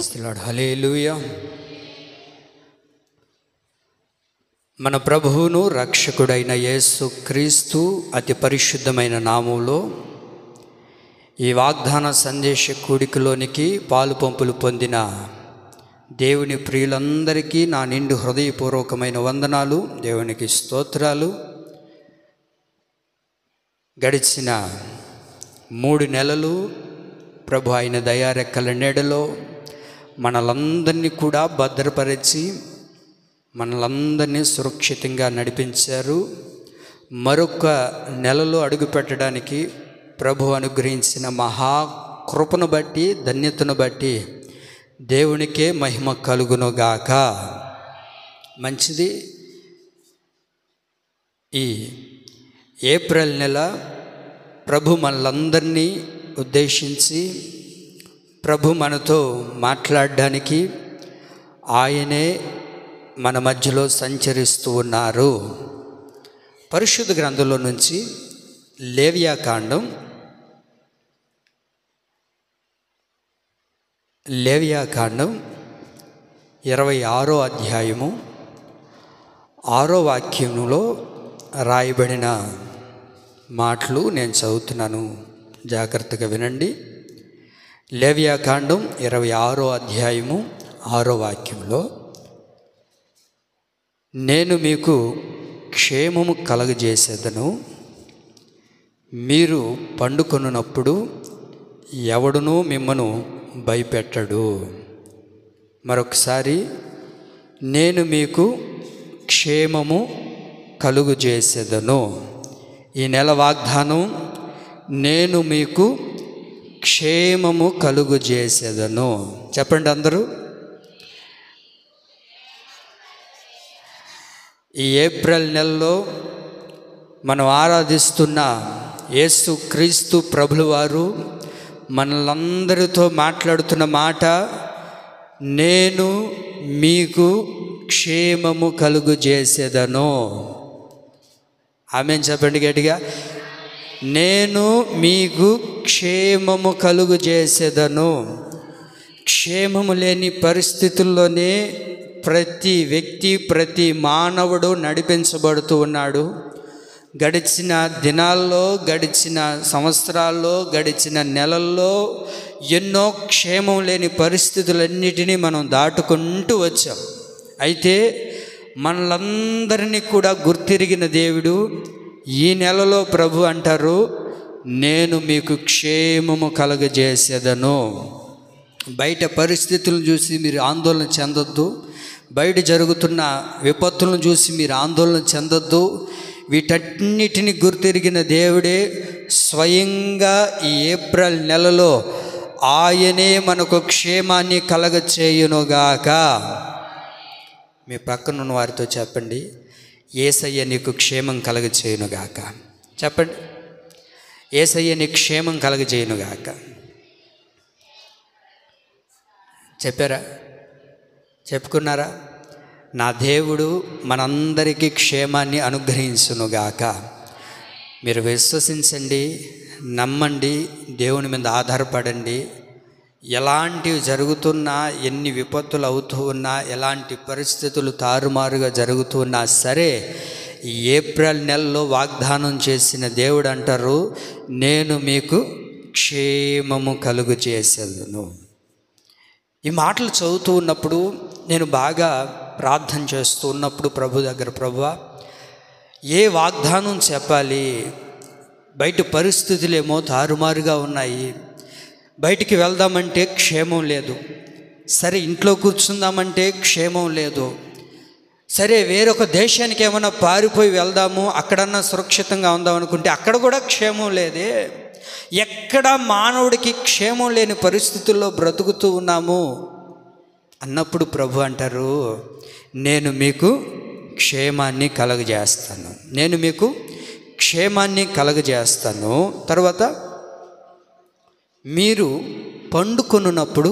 Praise the lord. హల్లెలూయా. మన ప్రభువును రక్షకుడైన యేసు క్రీస్తు అతి పరిశుద్ధమైన నామంలో ఈ వాగ్దాన సందేశ కూడికలోనికి పాలు పంపులు పొందిన దేవుని ప్రియులందరికీ నా నిండు హృదయపూర్వకమైన వందనాలు, దేవునికి స్తోత్రాలు. గడిచిన 3 నెలలు ప్రభు ఆయన దయారెక్కల నీడలో మనలందరినీ కూడా భద్రపరిచి మనలందరినీ సురక్షితంగా నడిపించారు. మరొక నెలలో అడుగుపెట్టడానికి ప్రభు అనుగ్రహించిన మహాకృపను బట్టి, ధన్యతను బట్టి దేవునికే మహిమ కలుగునుగాక. మంచిది. ఈ ఏప్రిల్ నెల ప్రభు మనలందరినీ ఉద్దేశించి ప్రభు మనతో మాట్లాడడానికి ఆయనే మన మధ్యలో సంచరిస్తూ ఉన్నారు. పరిశుద్ధ గ్రంథంలో నుంచి లేవియాకాండం 26వ అధ్యాయము 6వ వాక్యంలో రాయబడిన మాటలు నేను చదువుతున్నాను, జాగ్రత్తగా వినండి. లేవియాకాండం 26వ అధ్యాయము 6వ వాక్యంలో, నేను మీకు క్షేమము కలగజేసేదను, మీరు పండుకొనున్నప్పుడు ఎవడునూ మిమ్మను భయపెట్టడు. మరొకసారి, నేను మీకు క్షేమము కలుగజేసేదను. ఈ నెల వాగ్దానం, నేను మీకు క్షేమము కలుగజేసేదను. చెప్పండి అందరూ. ఈ ఏప్రిల్ నెలలో మనం ఆరాధిస్తున్న యేసు క్రీస్తు ప్రభుల వారు మనలందరితో మాట్లాడుతున్న మాట, నేను మీకు క్షేమము కలుగజేసేదను. ఆమేన్ చెప్పండి గట్టిగా. నేను మీకు క్షేమము కలుగజేసేదను. క్షేమము లేని పరిస్థితుల్లోనే ప్రతి వ్యక్తి, ప్రతి మానవుడు నడిపించబడుతూ ఉన్నాడు. గడిచిన దినాల్లో, గడిచిన సంవత్సరాల్లో, గడిచిన నెలల్లో ఎన్నో క్షేమం లేని పరిస్థితులన్నిటినీ మనం దాటుకుంటూ వచ్చాం. అయితే మనలందరినీ కూడా గుర్తిరిగిన దేవుడు ఈ నెలలో ప్రభు అంటారు, నేను మీకు క్షేమము కలగజేసేదను. బయట పరిస్థితులను చూసి మీరు ఆందోళన చెందొద్దు. బయట జరుగుతున్న విపత్తులను చూసి మీరు ఆందోళన చెందొద్దు. వీటన్నిటిని గుర్తిరిగిన దేవుడే స్వయంగా ఈ ఏప్రిల్ నెలలో ఆయనే మనకు క్షేమాన్ని కలగచేయునుగాక. మీ పక్కనున్న వారితో చెప్పండి, యేసయ్య నీకు క్షేమం కలగచేయునుగాక. చెప్పండి, యేసయ్య నీకు క్షేమం కలగచేయునుగాక. చెప్పారా? చెప్పుకున్నారా? నా దేవుడు మనందరికీ క్షేమాన్ని అనుగ్రహించునుగాక. మీరు విశ్వసించండి, నమ్మండి, దేవుని మీద ఆధారపడండి. ఎలాంటివి జరుగుతున్నా, ఎన్ని విపత్తులు అవుతూ ఉన్నా, ఎలాంటి పరిస్థితులు తారుమారుగా జరుగుతూ ఉన్నా సరే, ఈ ఏప్రిల్ నెలలో వాగ్దానం చేసిన దేవుడు అంటారు, నేను మీకు క్షేమము కలుగు చేసేదను. ఈ మాటలు చదువుతూ ఉన్నప్పుడు, నేను బాగా ప్రార్థన చేస్తూ ఉన్నప్పుడు ప్రభు దగ్గర, ప్రభువా ఏ వాగ్దానం చెప్పాలి? బయట పరిస్థితులు ఏమో తారుమారుగా ఉన్నాయి. బయటికి వెళ్దామంటే క్షేమం లేదు. సరే, ఇంట్లో కూర్చుందామంటే క్షేమం లేదు. సరే, వేరొక దేశానికి ఏమైనా పారిపోయి వెళ్దాము, అక్కడన్నా సురక్షితంగా ఉందాం అనుకుంటే అక్కడ కూడా క్షేమం లేదే. ఎక్కడ మానవుడికి క్షేమం లేని పరిస్థితుల్లో బ్రతుకుతూ ఉన్నాము అన్నప్పుడు ప్రభు అంటారు, నేను మీకు క్షేమాన్ని కలగజేస్తాను. నేను మీకు క్షేమాన్ని కలగజేస్తాను. తర్వాత, మీరు పండుకొనున్నప్పుడు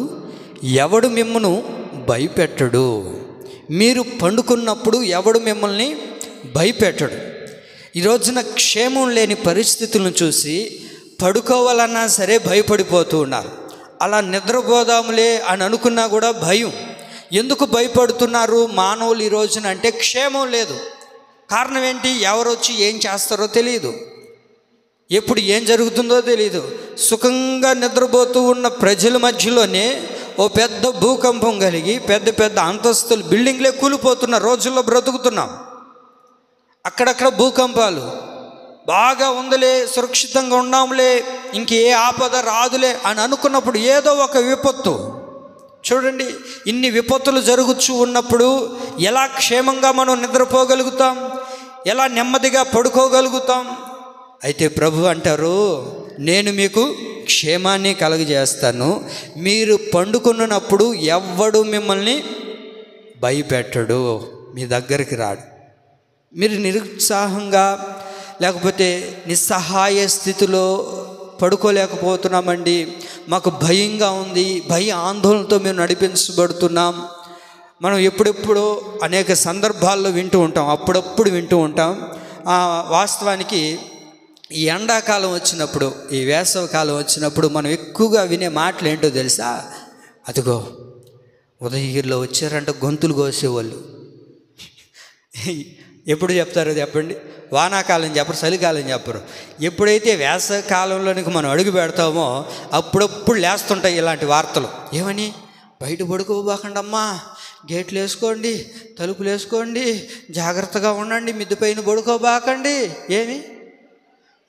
ఎవడు మిమ్మను భయపెట్టడు. మీరు పండుకున్నప్పుడు ఎవడు మిమ్మల్ని భయపెట్టడు. ఈ రోజున క్షేమం లేని పరిస్థితులను చూసి పడుకోవాలన్నా సరే భయపడిపోతూ ఉన్నారు. అలా నిద్రపోదాములే అని అనుకున్నా కూడా భయం. ఎందుకు భయపడుతున్నారు మానవులు ఈ రోజున అంటే క్షేమం లేదు. కారణం ఏంటి? ఎవరు వచ్చి ఏం చేస్తారో తెలియదు, ఎప్పుడు ఏం జరుగుతుందో తెలియదు. సుఖంగా నిద్రపోతూ ఉన్న ప్రజల మధ్యలోనే ఓ పెద్ద భూకంపం కలిగి పెద్ద పెద్ద అంతస్తులు బిల్డింగ్లే కూలిపోతున్న రోజుల్లో బ్రతుకుతున్నాం. అక్కడక్కడ భూకంపాలు, బాగా ఉందిలే, సురక్షితంగా ఉన్నాంలే, ఇంకే ఆపద రాదులే అని అనుకున్నప్పుడు ఏదో ఒక విపత్తు. చూడండి, ఇన్ని విపత్తులు జరుగుతూ ఉన్నప్పుడు ఎలా క్షేమంగా మనం నిద్రపోగలుగుతాం? ఎలా నెమ్మదిగా పడుకోగలుగుతాం? అయితే ప్రభు అంటారు, నేను మీకు క్షేమాన్ని కలుగజేస్తాను. మీరు పండుకున్నప్పుడు ఎవ్వడు మిమ్మల్ని భయపెట్టడు, మీ దగ్గరికి రాడు. మీరు నిరుత్సాహంగా లేకపోతే నిస్సహాయ స్థితిలో పడుకోలేకపోతున్నామండి, మాకు భయంగా ఉంది, భయ ఆందోళనతో మేము నడిపించబడుతున్నాం. మనం ఎప్పుడెప్పుడు అనేక సందర్భాల్లో వింటూ ఉంటాం, అప్పుడప్పుడు వింటూ ఉంటాం. వాస్తవానికి ఈ ఎండాకాలం వచ్చినప్పుడు, ఈ వేసవి కాలం వచ్చినప్పుడు మనం ఎక్కువగా వినే మాటలు ఏంటో తెలుసా? అదిగో ఉదయగిరిలో వచ్చారంటే గొంతులు కోసేవాళ్ళు. ఎప్పుడు చెప్తారో చెప్పండి? వానాకాలం చెప్పరు, చలికాలం చెప్పరు. ఎప్పుడైతే వేసవి కాలంలోనికి మనం అడుగు పెడతామో అప్పుడప్పుడు లేస్తుంటాయి ఇలాంటి వార్తలు. ఏమని? బయట పడుకోబాకండమ్మా, గేట్లు వేసుకోండి, తలుపులు వేసుకోండి, జాగ్రత్తగా ఉండండి, మిద్దె పైన పడుకోబాకండి. ఏమి?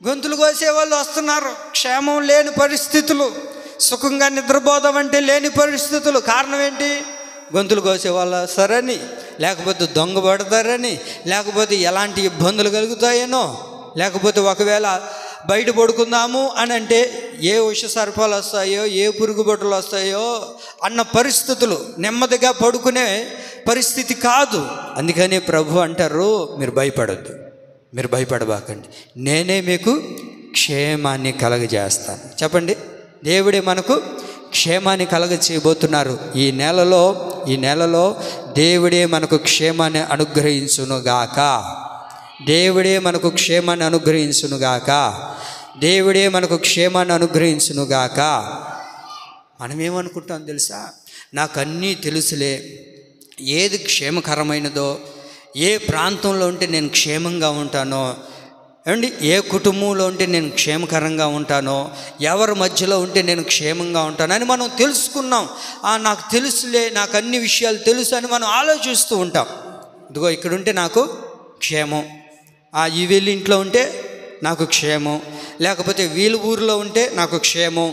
గొంతులు కోసేవాళ్ళు వస్తున్నారు. క్షేమం లేని పరిస్థితులు, సుఖంగా నిద్రపోదామంటే లేని పరిస్థితులు. కారణం ఏంటి? గొంతులు కోసేవాళ్ళు వస్తారని, లేకపోతే దొంగ పడతారని, లేకపోతే ఎలాంటి ఇబ్బందులు కలుగుతాయేనో, లేకపోతే ఒకవేళ బయట పడుకుందాము అని అంటే ఏ విష సర్పాలు వస్తాయో, ఏ పురుగు బొట్టలు వస్తాయో అన్న పరిస్థితులు. నెమ్మదిగా పడుకునే పరిస్థితి కాదు. అందుకని ప్రభు అంటారు, మీరు భయపడొద్దు, మీరు భయపడబాకండి, నేనే మీకు క్షేమాన్ని కలగజేస్తాను. చెప్పండి, దేవుడే మనకు క్షేమాన్ని కలగచేయబోతున్నారు. ఈ నెలలో దేవుడే మనకు క్షేమాన్ని అనుగ్రహించునుగాక. దేవుడే మనకు క్షేమాన్ని అనుగ్రహించునుగాక. దేవుడే మనకు క్షేమాన్ని అనుగ్రహించునుగాక. మనం ఏమనుకుంటాం తెలుసా? నాకు అన్నీ తెలుసులే, ఏది క్షేమకరమైనదో, ఏ ప్రాంతంలో ఉంటే నేను క్షేమంగా ఉంటానో, ఏమండి, ఏ కుటుంబంలో ఉంటే నేను క్షేమకరంగా ఉంటానో, ఎవరి మధ్యలో ఉంటే నేను క్షేమంగా ఉంటాను అని మనం తెలుసుకున్నాం. నాకు తెలుసులే, నాకు అన్ని విషయాలు తెలుసు అని మనం ఆలోచిస్తూ ఉంటాం. ఇదిగో ఇక్కడ ఉంటే నాకు క్షేమం, ఈ వీళ్ళ ఇంట్లో ఉంటే నాకు క్షేమం, లేకపోతే వీళ్ళ ఊరిలో ఉంటే నాకు క్షేమం,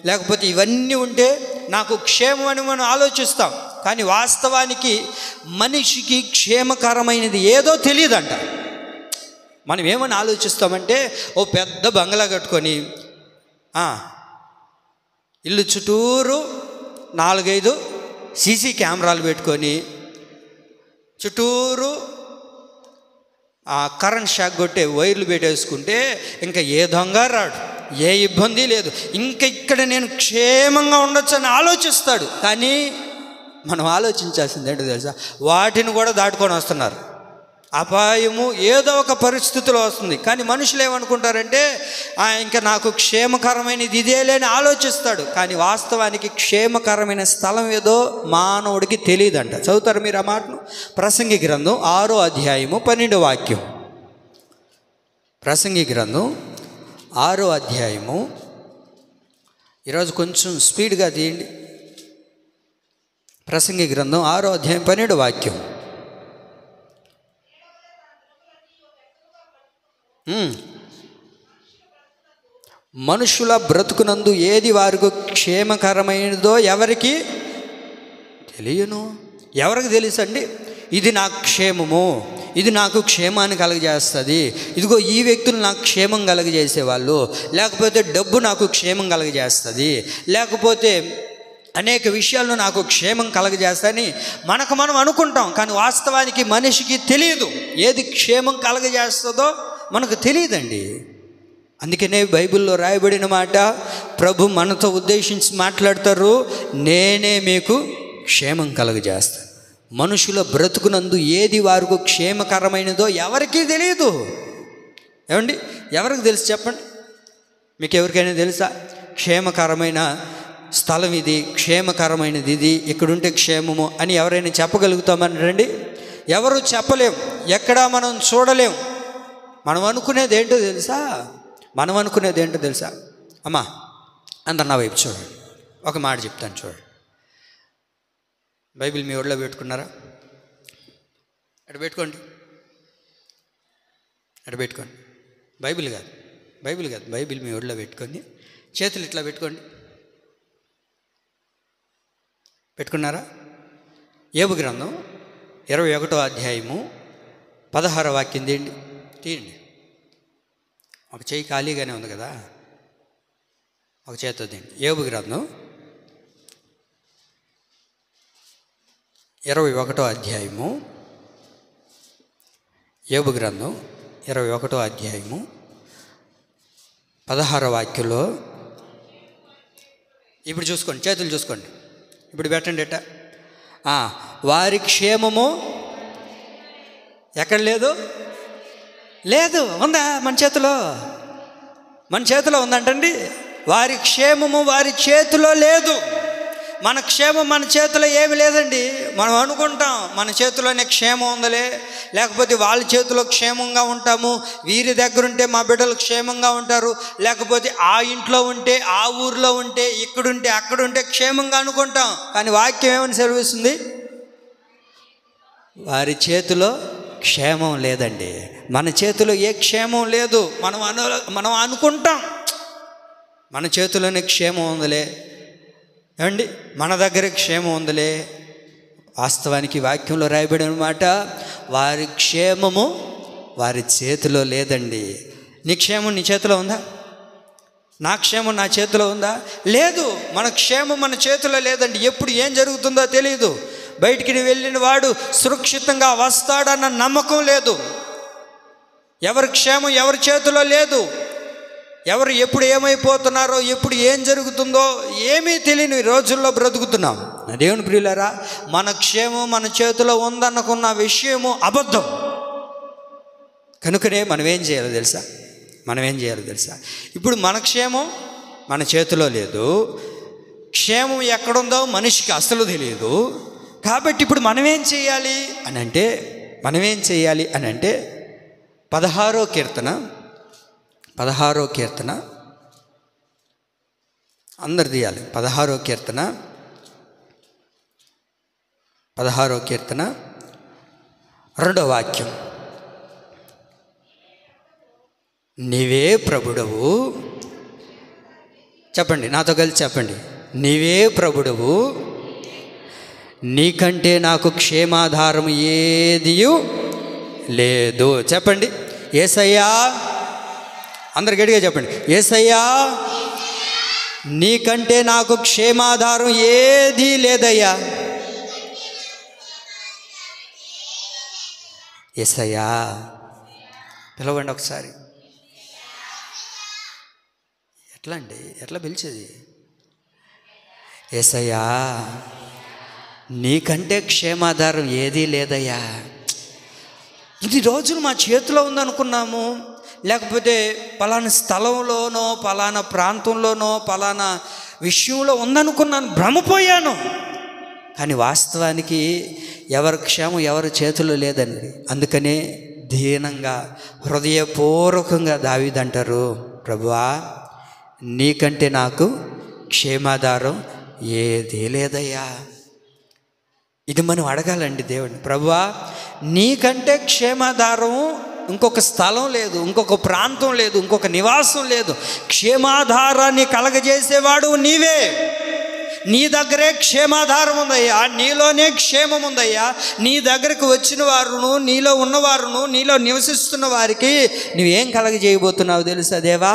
లేకపోతే ఇవన్నీ ఉంటే నాకు క్షేమం అని మనం ఆలోచిస్తాం. కానీ వాస్తవానికి మనిషికి క్షేమకరమైనది ఏదో తెలియదంట. మనం ఏమని ఆలోచిస్తామంటే, ఓ పెద్ద బంగ్లా కట్టుకొని ఇల్లు చుట్టూరు 4-5 సీసీ కెమెరాలు పెట్టుకొని చుట్టూరు కరెంట్ షాక్ కొట్టే వైర్లు పెట్టేసుకుంటే ఇంకా ఏ దొంగ రాడు, ఏ ఇబ్బంది లేదు, ఇంకా ఇక్కడ నేను క్షేమంగా ఉండొచ్చు అని ఆలోచిస్తాడు. కానీ మనం ఆలోచించాల్సింది ఏంటో తెలుసా? వాటిని కూడా దాటుకొని వస్తున్నారు. అపాయము ఏదో ఒక పరిస్థితిలో వస్తుంది. కానీ మనుషులు ఏమనుకుంటారంటే, ఇంకా నాకు క్షేమకరమైనది ఇదే లేని ఆలోచిస్తాడు. కానీ వాస్తవానికి క్షేమకరమైన స్థలం ఏదో మానవుడికి తెలియదంట. చదువుతారు మీరు ఆ మాటను? ప్రసంగి గ్రంథం 6వ అధ్యాయము 12వ వాక్యం. ప్రసంగి గ్రంథం 6వ అధ్యాయము, ఈరోజు కొంచెం స్పీడ్గా తీయండి. ప్రసంగి గ్రంథం 6వ అధ్యాయం 12వ వాక్యం. మనుషుల బ్రతుకునందు ఏది వారికి క్షేమకరమైనదో ఎవరికి తెలియను. ఎవరికి తెలుసండి? ఇది నాకు క్షేమము, ఇది నాకు క్షేమాన్ని కలగజేస్తుంది, ఇదిగో ఈ వ్యక్తులు నాకు క్షేమం కలగజేసేవాళ్ళు, లేకపోతే డబ్బు నాకు క్షేమం కలగజేస్తుంది, లేకపోతే అనేక విషయాలను నాకు క్షేమం కలగజేస్తాయని మనకు మనం అనుకుంటాం. కానీ వాస్తవానికి మనిషికి తెలియదు, ఏది క్షేమం కలగజేస్తుందో మనకు తెలియదండి. అందుకనే బైబిల్లో రాయబడిన మాట ప్రభు మనతో ఉద్దేశించి మాట్లాడతారు, నేనే మీకు క్షేమం కలగజేస్తాను. మనుషుల బ్రతుకునందు ఏది వారికి క్షేమకరమైనదో ఎవరికీ తెలియదు. ఏమండి, ఎవరికి తెలుసు చెప్పండి? మీకు ఎవరికైనా తెలుసా క్షేమకరమైన స్థలం ఇది, క్షేమకరమైనది ఇది, ఇక్కడుంటే క్షేమము అని ఎవరైనా చెప్పగలుగుతామని రండి? ఎవరు చెప్పలేం. ఎక్కడా మనం చూడలేం. మనం అనుకునేది ఏంటో తెలుసా? అమ్మా అందరు నా వైపు చూడండి, ఒక మాట చెప్తాను చూడండి. బైబిల్ మీ ఒళ్ళో పెట్టుకున్నారా? అటు పెట్టుకోండి. బైబిల్ కాదు బైబిల్ మీ ఒళ్ళో పెట్టుకొని చేతులు ఇట్లా పెట్టుకున్నారా? యోబు గ్రంథం 21వ అధ్యాయము 16వ వాక్యం తీయండి. ఒక చేయి ఖాళీగానే ఉంది కదా, ఒక చేతితో తీయండి. యోబు గ్రంథం 21వ అధ్యాయము 16వ వాక్యంలో ఇప్పుడు చూసుకోండి, చేతులు చూసుకోండి, ఇప్పుడు పెట్టండి. వారి క్షేమము ఎక్కడ లేదు ఉందా? మన చేతిలో ఉందంటండి. వారి క్షేమము వారి చేతిలో లేదు. మన క్షేమం మన చేతిలో ఏమి లేదండి. మనం అనుకుంటాం మన చేతిలోనే క్షేమం ఉందలే, లేకపోతే వాళ్ళ చేతిలో క్షేమంగా ఉంటాము, వీరి దగ్గర ఉంటే మా బిడ్డలు క్షేమంగా ఉంటారు, లేకపోతే ఆ ఇంట్లో ఉంటే, ఆ ఊరిలో ఉంటే, ఇక్కడుంటే అక్కడుంటే క్షేమంగా అనుకుంటాం. కానీ వాక్యం ఏమని సెలవిస్తుంది? వారి చేతిలో క్షేమం లేదండి. మన చేతిలో ఏ క్షేమం లేదు. మనం అనుకుంటాం మన చేతిలోనే క్షేమం ఉందలే, ఏమండి మన దగ్గర క్షేమం ఉందలే. వాస్తవానికి వాక్యంలో రాయబడిన మాట, వారి క్షేమము వారి చేతిలో లేదండి. నీ క్షేమం నీ చేతిలో ఉందా? నా క్షేమం నా చేతిలో ఉందా? లేదు. మన క్షేమం మన చేతిలో లేదండి. ఎప్పుడు ఏం జరుగుతుందో తెలియదు. బయటికి వెళ్ళిన వాడు సురక్షితంగా వస్తాడన్న నమ్మకం లేదు. ఎవరి క్షేమం ఎవరి చేతిలో లేదు. ఎవరు ఎప్పుడు ఏమైపోతున్నారో, ఎప్పుడు ఏం జరుగుతుందో ఏమీ తెలియని రోజుల్లో బ్రతుకుతున్నాం. దేవుని ప్రియులారా, మన క్షేమం మన చేతిలో ఉందనుకున్న విషయము అబద్ధం. కనుకనే మనం ఏం చేయాలో తెలుసా? ఇప్పుడు మన క్షేమం మన చేతిలో లేదు. క్షేమం ఎక్కడుందో మనిషికి అసలు తెలియదు. కాబట్టి ఇప్పుడు మనం ఏం చేయాలి అని అంటే 16వ కీర్తన అందరు తీయాలి. 16వ కీర్తన 2వ వాక్యం. నీవే ప్రభుడవు, చెప్పండి, నాతో కలిసి చెప్పండి. నీవే ప్రభుడవు, నీకంటే నాకు క్షేమాధారం ఏదియు లేదు. చెప్పండి, యేసయ్యా. అందరు గట్టిగా చెప్పండి, యేసయ్యా నీకంటే నాకు క్షేమాధారం ఏదీ లేదయ్యా. యేసయ్యా పిలవండి ఒకసారి. ఎట్లా పిలిచేది? యేసయ్యా నీకంటే క్షేమాధారం ఏదీ లేదయ్యా. ఇది రోజులు మా చేతిలో ఉందనుకున్నాము, లేకపోతే పలానా స్థలంలోనో, పలానా ప్రాంతంలోనో, పలానా విషయంలో ఉందనుకున్నాను, భ్రమపోయాను. కానీ వాస్తవానికి ఎవరి క్షేమం ఎవరి చేతిలో లేదండి. అందుకనే దీనంగా హృదయపూర్వకంగా దావీదు అంటారు, ప్రభువా నీకంటే నాకు క్షేమాధారం ఏదీ లేదయ్యా. ఇది మనం అడగాలండి దేవుడిని. ప్రభువా నీకంటే క్షేమాధారం ఇంకొక స్థలం లేదు, ఇంకొక ప్రాంతం లేదు, ఇంకొక నివాసం లేదు. క్షేమాధారాన్ని కలగజేసేవాడు నీవే. నీ దగ్గరే క్షేమాధారం ఉందయ్యా, నీలోనే క్షేమం ఉందయ్యా. నీ దగ్గరకు వచ్చిన వారును, నీలో ఉన్నవారును, నీలో నివసిస్తున్న వారికి నువ్వేం కలగజేయబోతున్నావు తెలుసా దేవా?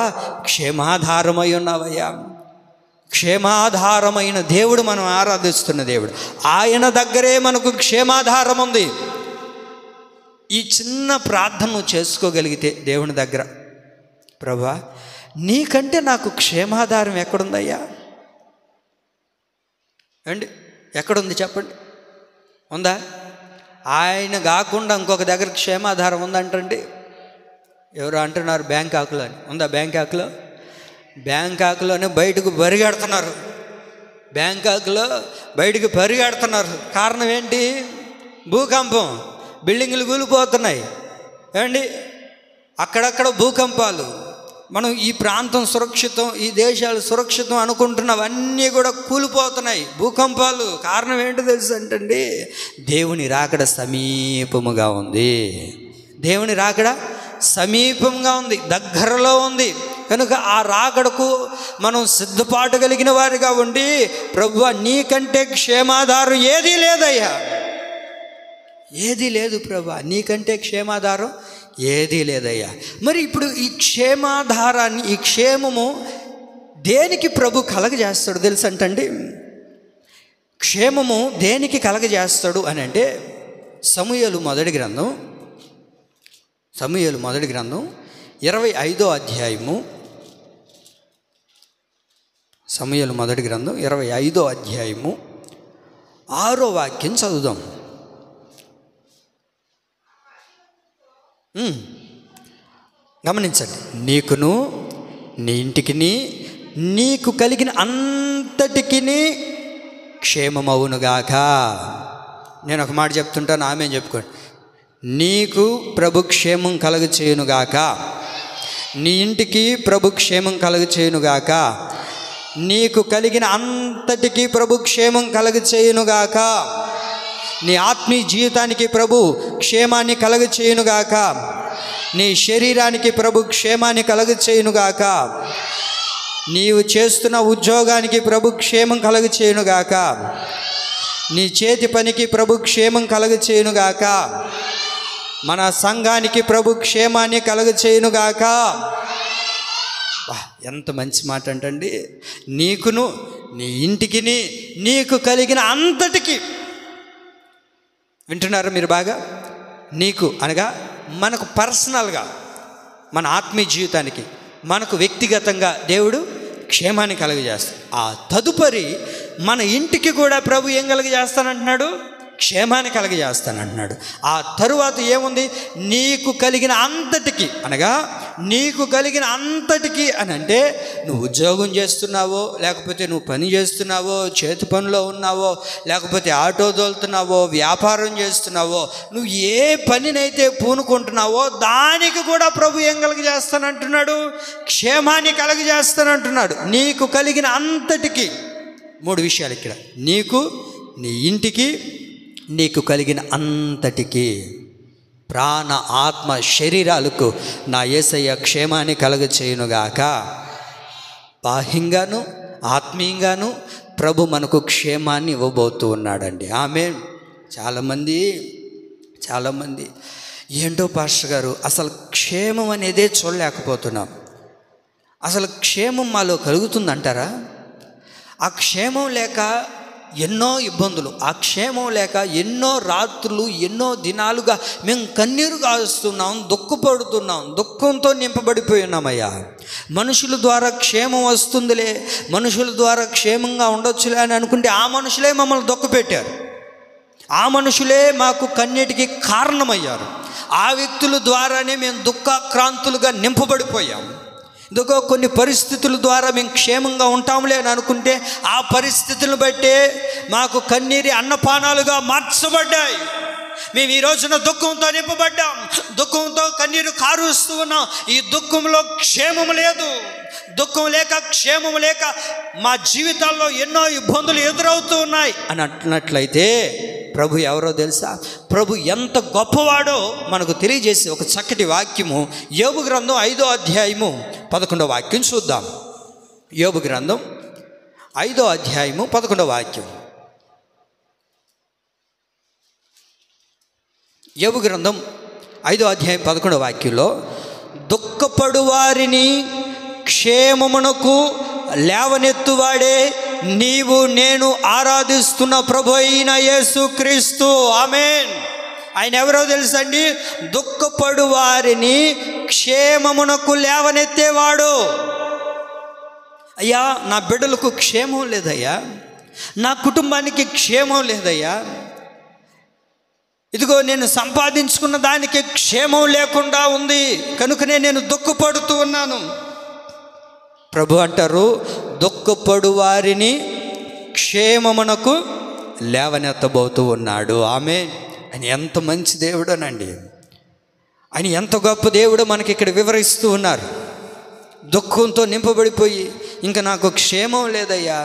క్షేమాధారమై ఉన్నావయ్యా. క్షేమాధారమైన దేవుడు మనం ఆరాధిస్తున్న దేవుడు. ఆయన దగ్గరే మనకు క్షేమాధారం ఉంది. ఈ చిన్న ప్రార్థన నువ్వు చేసుకోగలిగితే దేవుని దగ్గర, ప్రభువా నీకంటే నాకు క్షేమాధారం ఎక్కడుందయ్యా అండి? ఎక్కడుంది చెప్పండి? ఉందా? ఆయన కాకుండా ఇంకొక దగ్గర క్షేమాధారం ఉందంటండి. ఎవరు అంటున్నారు బ్యాంకాకులో అని. ఉందా బ్యాంకాకులో? బ్యాంకాకులోనే బయటకు బరిగెడుతున్నారు. బ్యాంకాక్లో బయటికి పరిగెడుతున్నారు. కారణం ఏంటి? భూకంపం, బిల్డింగులు కూలిపోతున్నాయి. ఏమండి, అక్కడక్కడ భూకంపాలు. మనం ఈ ప్రాంతం సురక్షితం, ఈ దేశాలు సురక్షితం అనుకుంటున్నవన్నీ కూడా కూలిపోతున్నాయి, భూకంపాలు. కారణం ఏంటో తెలుసు అంటండి, దేవుని రాకడ సమీపముగా ఉంది. దేవుని రాకడ సమీపంగా ఉంది, దగ్గరలో ఉంది. కనుక ఆ రాకడకు మనం సిద్ధపాటు కలిగిన వారిగా ఉండి, ప్రభువా నీకంటే క్షేమాధారం ఏదీ లేదయ్యా, ఏదీ లేదు ప్రభువా, నీకంటే క్షేమాధారం ఏదీ లేదయ్యా. మరి ఇప్పుడు ఈ క్షేమాధారాన్ని, ఈ క్షేమము దేనికి ప్రభు కలగజేస్తాడు తెలుసు అంటండి. క్షేమము దేనికి కలగజేస్తాడు అని అంటే, సమూయేలు మొదటి గ్రంథం 25వ అధ్యాయము, సమూయేలు మొదటి గ్రంథం 25వ అధ్యాయము 6వ వాక్యం చదువుదాం. గమనించండి. నీకును నీ ఇంటికిని నీకు కలిగిన అంతటికి క్షేమమవునుగాక. నేను ఒక మాట చెప్తుంటాను, ఆమె చెప్పుకోండి. నీకు ప్రభు క్షేమం కలుగ చేయునుగాక, నీ ఇంటికి ప్రభు క్షేమం కలుగ చేయునుగాక, నీకు కలిగిన అంతటికి ప్రభు క్షేమం కలుగ చేయునుగాక, నీ ఆత్మీయ జీవితానికి ప్రభు క్షేమాన్ని కలుగ చేయునుగాక, నీ శరీరానికి ప్రభు క్షేమాన్ని కలుగ చేయునుగాక, నీవు చేస్తున్న ఉద్యోగానికి ప్రభు క్షేమం కలుగ చేయునుగాక, నీ చేతి పనికి ప్రభు క్షేమం కలుగ చేయునుగాక, మన సంఘానికి ప్రభు క్షేమాన్ని కలుగ చేయునుగాక. ఎంత మంచి మాట అంటండి. నీకును నీ ఇంటికి నీకు కలిగిన అంతటికి. వింటున్నారా మీరు బాగా? నీకు అనగా మనకు పర్సనల్గా, మన ఆత్మీయ జీవితానికి, మనకు వ్యక్తిగతంగా దేవుడు క్షేమాన్ని కలుగజేస్తాడు. ఆ తదుపరి మన ఇంటికి కూడా ప్రభు ఏం కలుగజేస్తానంటున్నాడు? క్షేమాన్ని కలుగజేస్తానంటున్నాడు. ఆ తరువాత ఏముంది? నీకు కలిగిన అంతటికి అనగా, నీకు కలిగిన అంతటికి అని అంటే, నువ్వు ఉద్యోగం చేస్తున్నావో, లేకపోతే నువ్వు పని చేస్తున్నావో, చేతి పనిలో ఉన్నావో, లేకపోతే ఆటో తోలుతున్నావో, వ్యాపారం చేస్తున్నావో, నువ్వు ఏ పనినైతే పూనుకుంటున్నావో దానికి కూడా ప్రభు ఏం కలుగజేస్తానంటున్నాడు? క్షేమాన్ని కలుగజేస్తానంటున్నాడు. నీకు కలిగిన అంతటికి. 3 విషయాలు ఇక్కడ. నీకు, నీ ఇంటికి, నీకు కలిగిన అంతటికి. ప్రాణ ఆత్మ శరీరాలకు నా యేసయ్య క్షేమాన్ని కలుగ చేయునుగాక. బాహ్యంగాను ఆత్మీయంగాను ప్రభు మనకు క్షేమాన్ని ఇవ్వబోతూ ఉన్నాడండి. ఆమేన్. చాలామంది ఏంటో పాస్టర్ గారు, అసలు క్షేమం అనేదే చూడలేకపోతున్నాం. అసలు క్షేమం మాలో కలుగుతుందంటారా? ఆ క్షేమం లేక ఎన్నో ఇబ్బందులు, ఆ క్షేమం లేక ఎన్నో రాత్రులు, ఎన్నో దినాలుగా మేము కన్నీరు కాస్తున్నాం, దుఃఖపడుతున్నాం, దుఃఖంతో నింపబడిపోయి ఉన్నామయ్యా. మనుషుల ద్వారా క్షేమం వస్తుందిలే, మనుషుల ద్వారా క్షేమంగా ఉండొచ్చులే అని అనుకుంటే ఆ మనుషులే మమ్మల్ని దుఃఖపెట్టారు. ఆ మనుషులే మాకు కన్నీటికి కారణమయ్యారు. ఆ వ్యక్తుల ద్వారానే మేము దుఃఖాక్రాంతులుగా నింపబడిపోయాం. ఇదిగో కొన్ని పరిస్థితుల ద్వారా మేము క్షేమంగా ఉంటాంలే అని అనుకుంటే ఆ పరిస్థితులను బట్టే మాకు కన్నీరి అన్నపానాలుగా మార్చబడ్డాయి. మేము ఈ రోజున దుఃఖంతో నింపబడ్డాం, దుఃఖంతో కన్నీరు కారుస్తూ ఉన్నాం. ఈ దుఃఖంలో క్షేమం లేదు. దుఃఖం లేక, క్షేమం లేక మా జీవితాల్లో ఎన్నో ఇబ్బందులు ఎదురవుతూ ఉన్నాయి అని అంటున్నట్లయితే ప్రభు ఎవరో తెలుసా? ప్రభు ఎంత గొప్పవాడో మనకు తెలియజేసే ఒక చక్కటి వాక్యము యోబు గ్రంథం 5వ అధ్యాయము 11వ వాక్యం చూద్దాం. యోబు గ్రంథం 5వ అధ్యాయము 11వ వాక్యం. యోబు గ్రంథం 5వ అధ్యాయం 11వ వాక్యంలో, దుఃఖపడు వారిని క్షేమమునకు లేవనెత్తువాడే నీవు నేను ఆరాధిస్తున్న ప్రభు అయిన యేసుక్రీస్తు. ఆమేన్. ఆయన ఎవరో తెలుసండి? దుఃఖపడు వారిని క్షేమమునకు లేవనెత్తేవాడు. అయ్యా, నా బిడ్డలకు క్షేమం లేదయ్యా, నా కుటుంబానికి క్షేమం లేదయ్యా, ఇదిగో నేను సంపాదించుకున్న దానికి క్షేమం లేకుండా ఉంది, కనుకనే నేను దుఃఖపడుతూ ఉన్నాను. ప్రభు అంటారు, దుఃఖపడు వారిని క్షేమమునకు లేవనెత్తబోతూ ఉన్నాడు. ఆమేన్. ఆయన ఎంత మంచి దేవుడోనండి, ఆయన ఎంత గొప్ప దేవుడో మనకి ఇక్కడ వివరిస్తూ ఉన్నారు. దుఃఖంతో నింపబడిపోయి ఇంకా నాకు క్షేమం లేదయ్యా,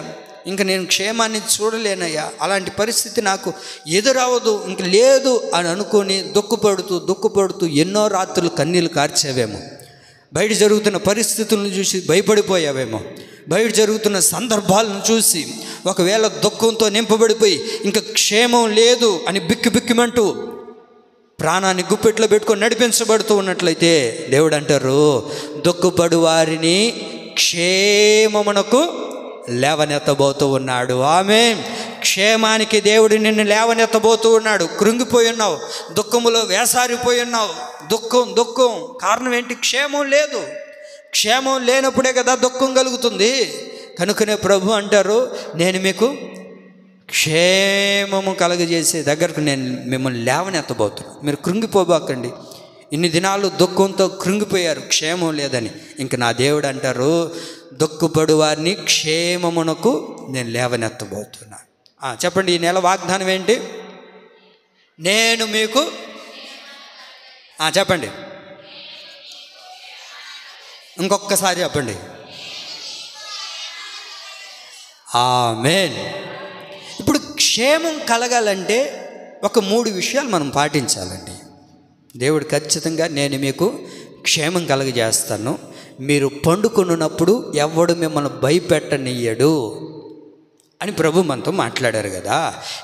ఇంక నేను క్షేమాన్ని చూడలేనయ్యా, అలాంటి పరిస్థితి నాకు ఎదురవదు, ఇంక లేదు అని అనుకొని దుఃఖపడుతూ ఎన్నో రాత్రులు కన్నీళ్ళు కార్చేవేమో, బయట జరుగుతున్న పరిస్థితులను చూసి భయపడిపోయావేమో, బయట జరుగుతున్న సందర్భాలను చూసి ఒకవేళ దుఃఖంతో నింపబడిపోయి ఇంకా క్షేమం లేదు అని బిక్కిమంటూ ప్రాణాన్ని గుప్పెట్లో పెట్టుకొని నడిపించబడుతూ ఉన్నట్లయితే దేవుడు అంటారు, దుఃఖపడు వారిని క్షేమమునకు లేవనెత్తబోతూ ఉన్నాడు. ఆమేన్. క్షేమానికి దేవుడు నిన్ను లేవనెత్తబోతూ ఉన్నాడు. కృంగిపోయి ఉన్నావు, దుఃఖములో వేసారిపోయి ఉన్నావు. దుఃఖం కారణం ఏంటి? క్షేమం లేదు. క్షేమం లేనప్పుడే కదా దుఃఖం కలుగుతుంది. కనుకనే ప్రభు అంటారు, నేను మీకు క్షేమము కలుగజేసే దగ్గరకు నేను మిమ్మల్ని లేవనెత్తబోతున్నాను. మీరు కృంగిపోబాకండి. ఇన్ని దినాలు దుఃఖంతో కృంగిపోయారు, క్షేమం లేదని. ఇంక నా దేవుడు అంటారు, దుఃఖపడు వారిని క్షేమమునకు నేను లేవనెత్తబోతున్నాను. చెప్పండి, ఈ నెల వాగ్దానం ఏంటి? నేను మీకు చెప్పండి, ఇంకొకసారి చెప్పండి. ఆమేన్. ఇప్పుడు క్షేమం కలగాలంటే ఒక 3 విషయాలు మనం పాటించాలండి. దేవుడు ఖచ్చితంగా నేను మీకు క్షేమం కలగజేస్తాను, మీరు పండుకొనున్నప్పుడు ఎవడు మిమ్మల్ని భయపెట్టనియ్యడు అని ప్రభు మనతో మాట్లాడారు కదా.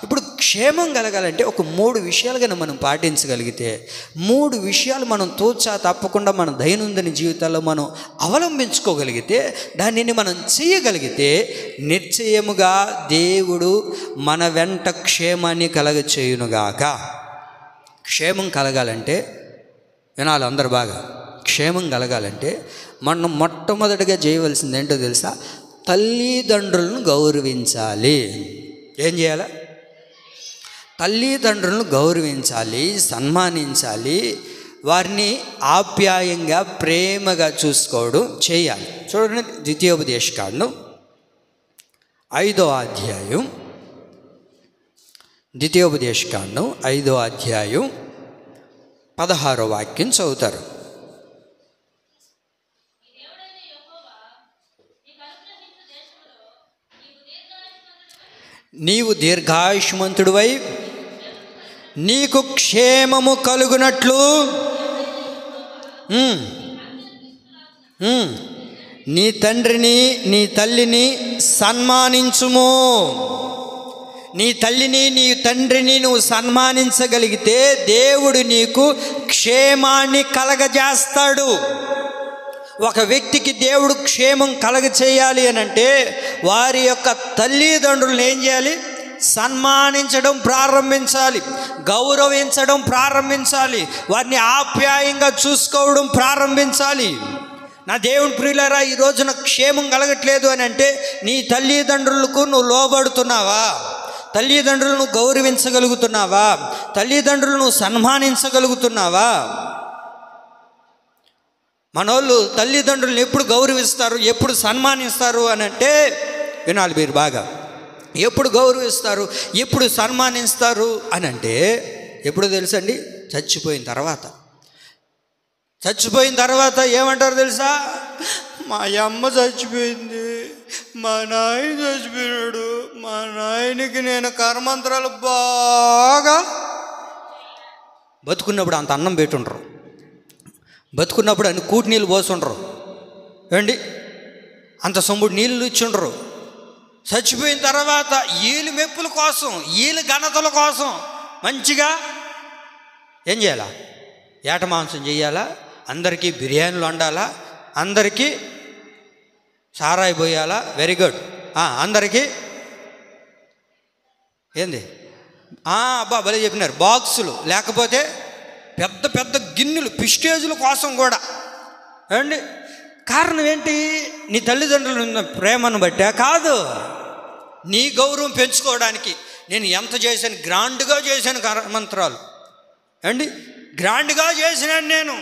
ఇప్పుడు క్షేమం కలగాలంటే ఒక 3 విషయాలు కానీ మనం పాటించగలిగితే, 3 విషయాలు మనం తూచా తప్పకుండా మన దైనందిన జీవితాల్లో మనం అవలంబించుకోగలిగితే, దానిని మనం చేయగలిగితే నిశ్చయముగా దేవుడు మన వెంట క్షేమాన్ని కలగచేయునుగాక. క్షేమం కలగాలంటే వినాలి అందరు బాగా. క్షేమం కలగాలంటే మనం మొట్టమొదటిగా చేయవలసింది ఏంటో తెలుసా? తల్లిదండ్రులను గౌరవించాలి. ఏం చేయాలి? తల్లిదండ్రులను గౌరవించాలి, సన్మానించాలి, వారిని ఆప్యాయంగా ప్రేమగా చూసుకోవడం చేయాలి. చూడండి, ద్వితీయోపదేశకాండం 5వ అధ్యాయం, ద్వితీయోపదేశకాండం 5వ అధ్యాయం 16వ వాక్యం చదువుతారు. నీవు దీర్ఘాయుష్మంతుడివై నీకు క్షేమము కలుగునట్లు నీ తండ్రిని నీ తల్లిని సన్మానించుము. నీ తల్లిని నీ తండ్రిని నువ్వు సన్మానించగలిగితే దేవుడు నీకు క్షేమాన్ని కలగజేస్తాడు. ఒక వ్యక్తికి దేవుడు క్షేమం కలగచేయాలి అని అంటే వారి యొక్క తల్లిదండ్రులను ఏం చేయాలి? సన్మానించడం ప్రారంభించాలి, గౌరవించడం ప్రారంభించాలి, వారిని ఆప్యాయంగా చూసుకోవడం ప్రారంభించాలి. నా దేవుని ప్రియులారా, ఈ రోజున క్షేమం కలగట్లేదు అని అంటే నీ తల్లిదండ్రులకు నువ్వు లోబడుతున్నావా? తల్లిదండ్రులను గౌరవించగలుగుతున్నావా? తల్లిదండ్రులను సన్మానించగలుగుతున్నావా? మనోళ్ళు తల్లిదండ్రులను ఎప్పుడు గౌరవిస్తారు, ఎప్పుడు సన్మానిస్తారు అని అంటే వినాలి మీరు బాగా. ఎప్పుడు గౌరవిస్తారు, ఎప్పుడు సన్మానిస్తారు అని అంటే ఎప్పుడు తెలుసండి? చచ్చిపోయిన తర్వాత. చచ్చిపోయిన తర్వాత ఏమంటారు తెలుసా? మా అమ్మ చచ్చిపోయింది, మా నాయన చచ్చిపోయినాడు, మా నాయనకి నేను కర్మంత్రాలు బాగా బతుకున్నప్పుడు అంత అన్నం పెట్టుండ్రు, బతుకున్నప్పుడు అన్ని కూటి నీళ్ళు పోసుండ్రు, ఏమండి అంత సొమ్ముడు నీళ్ళు ఇచ్చిండ్రు. చచ్చిపోయిన తర్వాత వీళ్ళు మెప్పుల కోసం, వీళ్ళు ఘనతల కోసం మంచిగా ఏం చేయాలా? ఏట మాంసం చేయాలా, అందరికీ బిర్యానీలు వండాలా, అందరికీ సారాయి పోయాలా, వెరీ గుడ్, అందరికీ ఏంది అబ్బా భలే చెప్పినారు, బాక్సులు, లేకపోతే పెద్ద పెద్ద గిన్నెలు, పిస్టేజుల కోసం కూడా. ఏమండి కారణం ఏంటి? నీ తల్లిదండ్రులు ఉన్న ప్రేమను బట్టే కాదు, నీ గౌరవం పెంచుకోవడానికి. నేను ఎంత చేశాను, గ్రాండ్గా చేశాను కర్మంత్రాలు, ఏమండి గ్రాండ్గా చేసినాను నేను,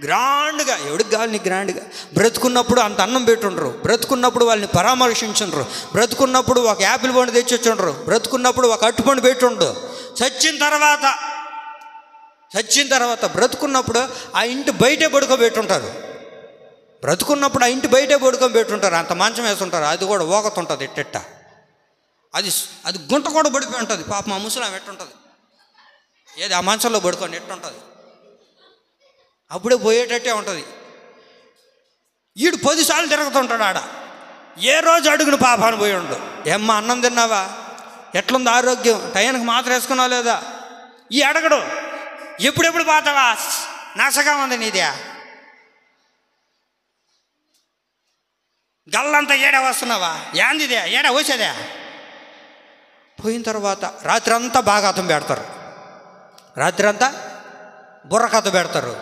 గ్రాండ్గా. ఎవడికి కావాలి నీ గ్రాండ్గా? బ్రతుకున్నప్పుడు అంత అన్నం పెట్టుండ్రు, బ్రతుకున్నప్పుడు వాళ్ళని పరామర్శించుండ్రు, బ్రతుకున్నప్పుడు ఒక యాపిల్ పండు తెచ్చిచ్చుండ్రు, బ్రతుకున్నప్పుడు ఒక అట్టుపండు పెట్టుండ్రు. చచ్చిన తర్వాత బ్రతుకున్నప్పుడు ఆ ఇంటి బయటే పడుకోబెట్టుంటారు. బ్రతుకున్నప్పుడు ఆ ఇంటి బయటే పడుకోబెట్టుంటారు. అంత మంచం వేస్తుంటారు. అది కూడా ఓకతుంటుంది ఎట్టెట్ట. అది గుంట కూడా పడిపోయి ఉంటుంది. పాపం ఆ ముసలాం ఎట్టుంటుంది, ఏది ఆ మంచంలో పడుకొని ఎట్టుంటుంది, అప్పుడే పోయేటట్టే ఉంటుంది. ఈడు 10 సార్లు తిరుగుతుంటాడు ఆడ. ఏ రోజు అడుగును పాపాను పోయి ఉండు. ఏమ్మా అన్నం తిన్నావా, ఎట్లుంది ఆరోగ్యం, టైంకి మాత్రం వేసుకున్నావు లేదా, ఈ అడగడు. ఎప్పుడెప్పుడు పోతావా, నాశగా ఉంది నీదే, గల్లంతా ఏడా వస్తున్నావా, యాందిదే ఏడా వచ్చేదే. పోయిన తర్వాత రాత్రి అంతా బాగాతం పెడతారు, రాత్రి అంతా బుర్రకథ పెడతారు,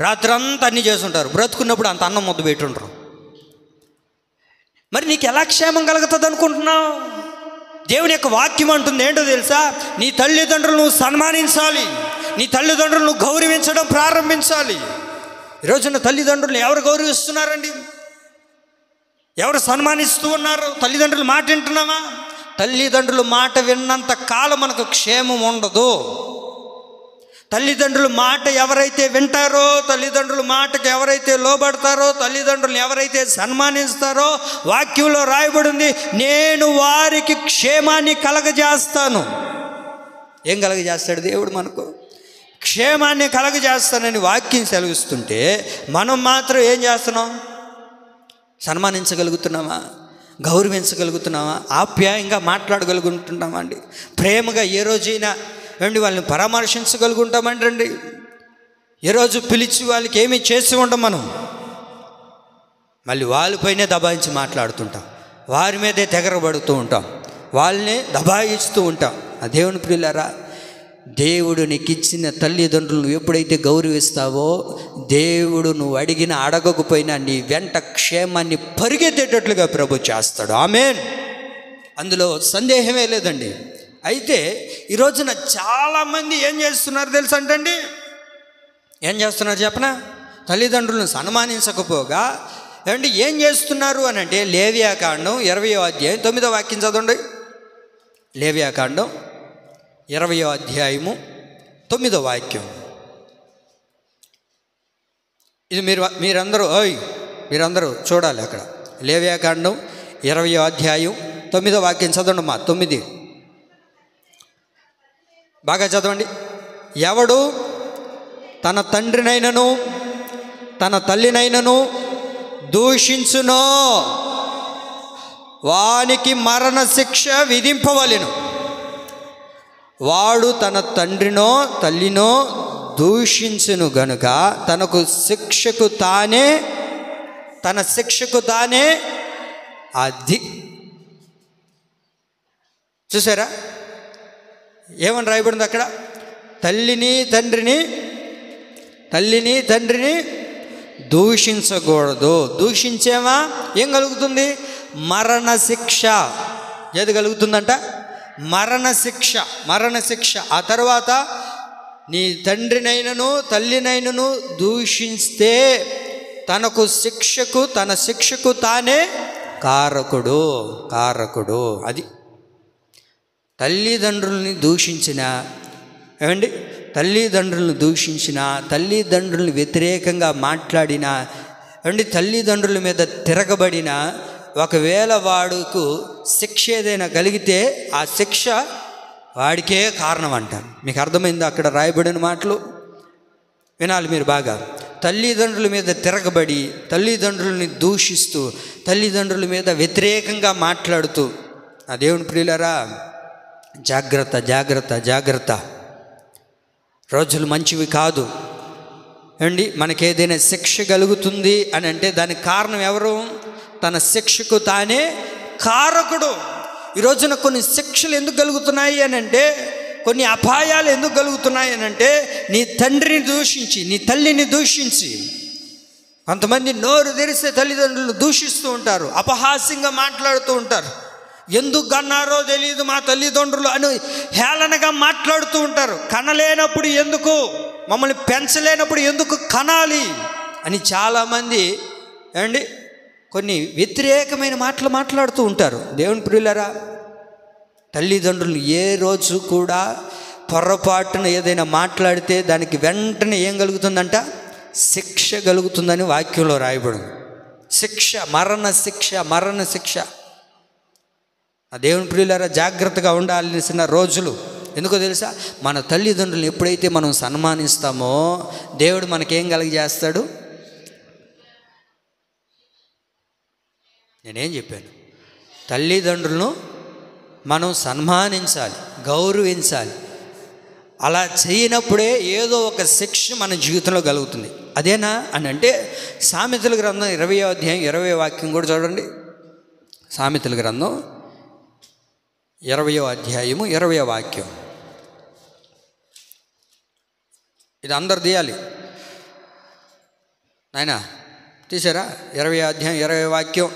రాత్రి అంతా అన్నీ చేస్తుంటారు. బ్రతుకున్నప్పుడు అంత అన్నం ముద్ద పెట్టుంటారు. మరి నీకు ఎలా క్షేమం కలుగుతుంది అనుకుంటున్నావు? దేవుని యొక్క వాక్యం అంటుంది ఏంటో తెలుసా? నీ తల్లిదండ్రులు నువ్వు సన్మానించాలి, నీ తల్లిదండ్రులు నువ్వు గౌరవించడం ప్రారంభించాలి. ఈరోజున తల్లిదండ్రులు ఎవరు గౌరవిస్తున్నారండి? ఎవరు సన్మానిస్తూ ఉన్నారు? తల్లిదండ్రుల మాట వింటున్నావా? తల్లిదండ్రుల మాట విన్నంత కాలం మనకు క్షేమం ఉండదు. తల్లిదండ్రుల మాట ఎవరైతే వింటారో, తల్లిదండ్రుల మాటకు ఎవరైతే లోబడతారో, తల్లిదండ్రులను ఎవరైతే సన్మానిస్తారో, వాక్యంలో రాయబడింది, నేను వారికి క్షేమాన్ని కలగజేస్తాను. ఏం కలగజేస్తాడు దేవుడు? మనకు క్షేమాన్ని కలగజేస్తానని వాక్యం సెలవిస్తుంటే మనం మాత్రం ఏం చేస్తున్నాం? సన్మానించగలుగుతున్నామా? గౌరవించగలుగుతున్నామా? ఆప్యాయంగా మాట్లాడగలుగుతున్నామా అండి? ప్రేమగా ఏ రోజైనా రండి వాళ్ళని పరామర్శించగలుగుంటామండి. రండి ఏ రోజు పిలిచి వాళ్ళకి ఏమి చేసి ఉంటాం మనం? మళ్ళీ వాళ్ళపైనే దబాయించి మాట్లాడుతుంటాం, వారి మీదే తెగరబడుతూ ఉంటాం, వాళ్ళనే దబాయిస్తూ ఉంటాం. ఆ దేవుని ప్రియులారా, దేవుడు నీకు ఇచ్చిన తల్లిదండ్రులను ఎప్పుడైతే గౌరవిస్తావో, దేవుడు నువ్వు అడిగిన అడగకపోయినా నీ వెంట క్షేమాన్ని పరిగెత్తేటట్లుగా ప్రభు చేస్తాడు. ఆమేన్. అందులో సందేహమే లేదండి. అయితే ఈ రోజున చాలామంది ఏం చేస్తున్నారు తెలుసా అంటండి? ఏం చేస్తున్నారు చెప్పనా? తల్లిదండ్రులను సన్మానించకపోగా ఏమండి ఏం చేస్తున్నారు అని అంటే, లేవియాకాండం 20వ అధ్యాయం 9వ వాక్యం చదవండి. లేవియాకాండం 20వ అధ్యాయము 9వ వాక్యం. ఇది మీరందరూ చూడాలి. అక్కడ లేవియాకాండం 20వ అధ్యాయం 9వ వాక్యం చదవండి. 9 బాగా చదవండి. ఎవడు తన తండ్రినైనను తన తల్లినైనను దూషించునో వానికి మరణ శిక్ష విధింపవలెను. వాడు తన తండ్రినో తల్లినో దూషించును గనుక తన శిక్షకు తానే అది. చూసారా ఏమని రాయబడింది అక్కడ? తల్లిని తండ్రిని దూషించకూడదు. దూషించేమా ఏం కలుగుతుంది? మరణ శిక్ష. ఏది కలుగుతుందంట? మరణ శిక్ష. ఆ తర్వాత నీ తండ్రినైనను తల్లినైనను దూషిస్తే తన శిక్షకు తానే కారకుడు. అది తల్లిదండ్రుల్ని దూషించిన తల్లిదండ్రులను వ్యతిరేకంగా మాట్లాడిన తల్లిదండ్రుల మీద తిరగబడిన, ఒకవేళ వాడుకు శిక్ష ఏదైనా కలిగితే ఆ శిక్ష వాడికే కారణం అంటారు. మీకు అర్థమైందా? అక్కడ రాయబడిన మాటలు వినాలి మీరు బాగా. తల్లిదండ్రుల మీద తిరగబడి, తల్లిదండ్రులని దూషిస్తూ, తల్లిదండ్రుల మీద వ్యతిరేకంగా మాట్లాడుతూ, ఆ దేవుని ప్రియులారా, జాగ్రత్త. రోజులు మంచివి కాదు అండి. మనకేదైనా శిక్ష కలుగుతుంది అని అంటే దానికి కారణం ఎవరు? తన శిక్షకు తానే కారకుడు. ఈ రోజున కొన్ని శిక్షలు ఎందుకు కలుగుతున్నాయి అని అంటే, కొన్ని అపాయాలు ఎందుకు కలుగుతున్నాయి అని అంటే, నీ తండ్రిని దూషించి, నీ తల్లిని దూషించి. కొంతమంది నోరు తెరిస్తే తల్లిదండ్రులు దూషిస్తూ ఉంటారు, అపహాస్యంగా మాట్లాడుతూ ఉంటారు. ఎందుకు కన్నారో తెలియదు మా తల్లిదండ్రులు అని హేళనగా మాట్లాడుతూ ఉంటారు. కనలేనప్పుడు ఎందుకు, మమ్మల్ని పెంచలేనప్పుడు ఎందుకు కనాలి అని చాలామంది ఏమండి కొన్ని వ్యతిరేకమైన మాటలు మాట్లాడుతూ ఉంటారు. దేవుని ప్రియులారా, తల్లిదండ్రులు ఏ రోజు కూడా పొరపాటున ఏదైనా మాట్లాడితే దానికి వెంటనే ఏం కలుగుతుందంట? శిక్ష కలుగుతుందని వాక్యంలో రాయబడింది. శిక్ష, మరణ శిక్ష, మరణ శిక్ష. ఆ దేవుని ప్రియులారా, జాగ్రత్తగా ఉండాల్సిన రోజులు. ఎందుకో తెలుసా? మన తల్లిదండ్రులను ఎప్పుడైతే మనం సన్మానిస్తామో దేవుడు మనకేం కలిగజేస్తాడు? నేనేం చెప్పాను? తల్లిదండ్రులను మనం సన్మానించాలి, గౌరవించాలి. అలా చేయనప్పుడే ఏదో ఒక శిక్ష మన జీవితంలో కలుగుతుంది. అదేనా అని అంటే సామెతల గ్రంథం 20వ అధ్యాయం 20వ వాక్యం కూడా చూడండి. సామెతల గ్రంథం 20వ అధ్యాయము 20వ వాక్యం. ఇది అందరు తీయాలి నాయనా, తీసారా? 20వ అధ్యాయం 20వ వాక్యం.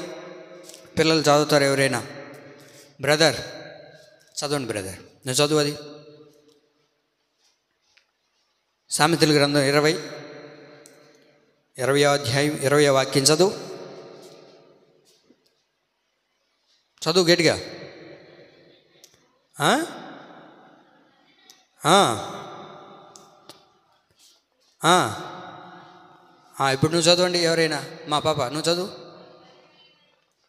పిల్లలు చదువుతారు ఎవరైనా? బ్రదర్ చదవండి, బ్రదర్ నువ్వు చదువు. అది సామెతల గ్రంథం 20వ అధ్యాయం 20వ వాక్యం చదువు. చదువు గట్టిగా. ఇప్పుడు నువ్వు చదవండి ఎవరైనా. మా పాప నువ్వు చదువు.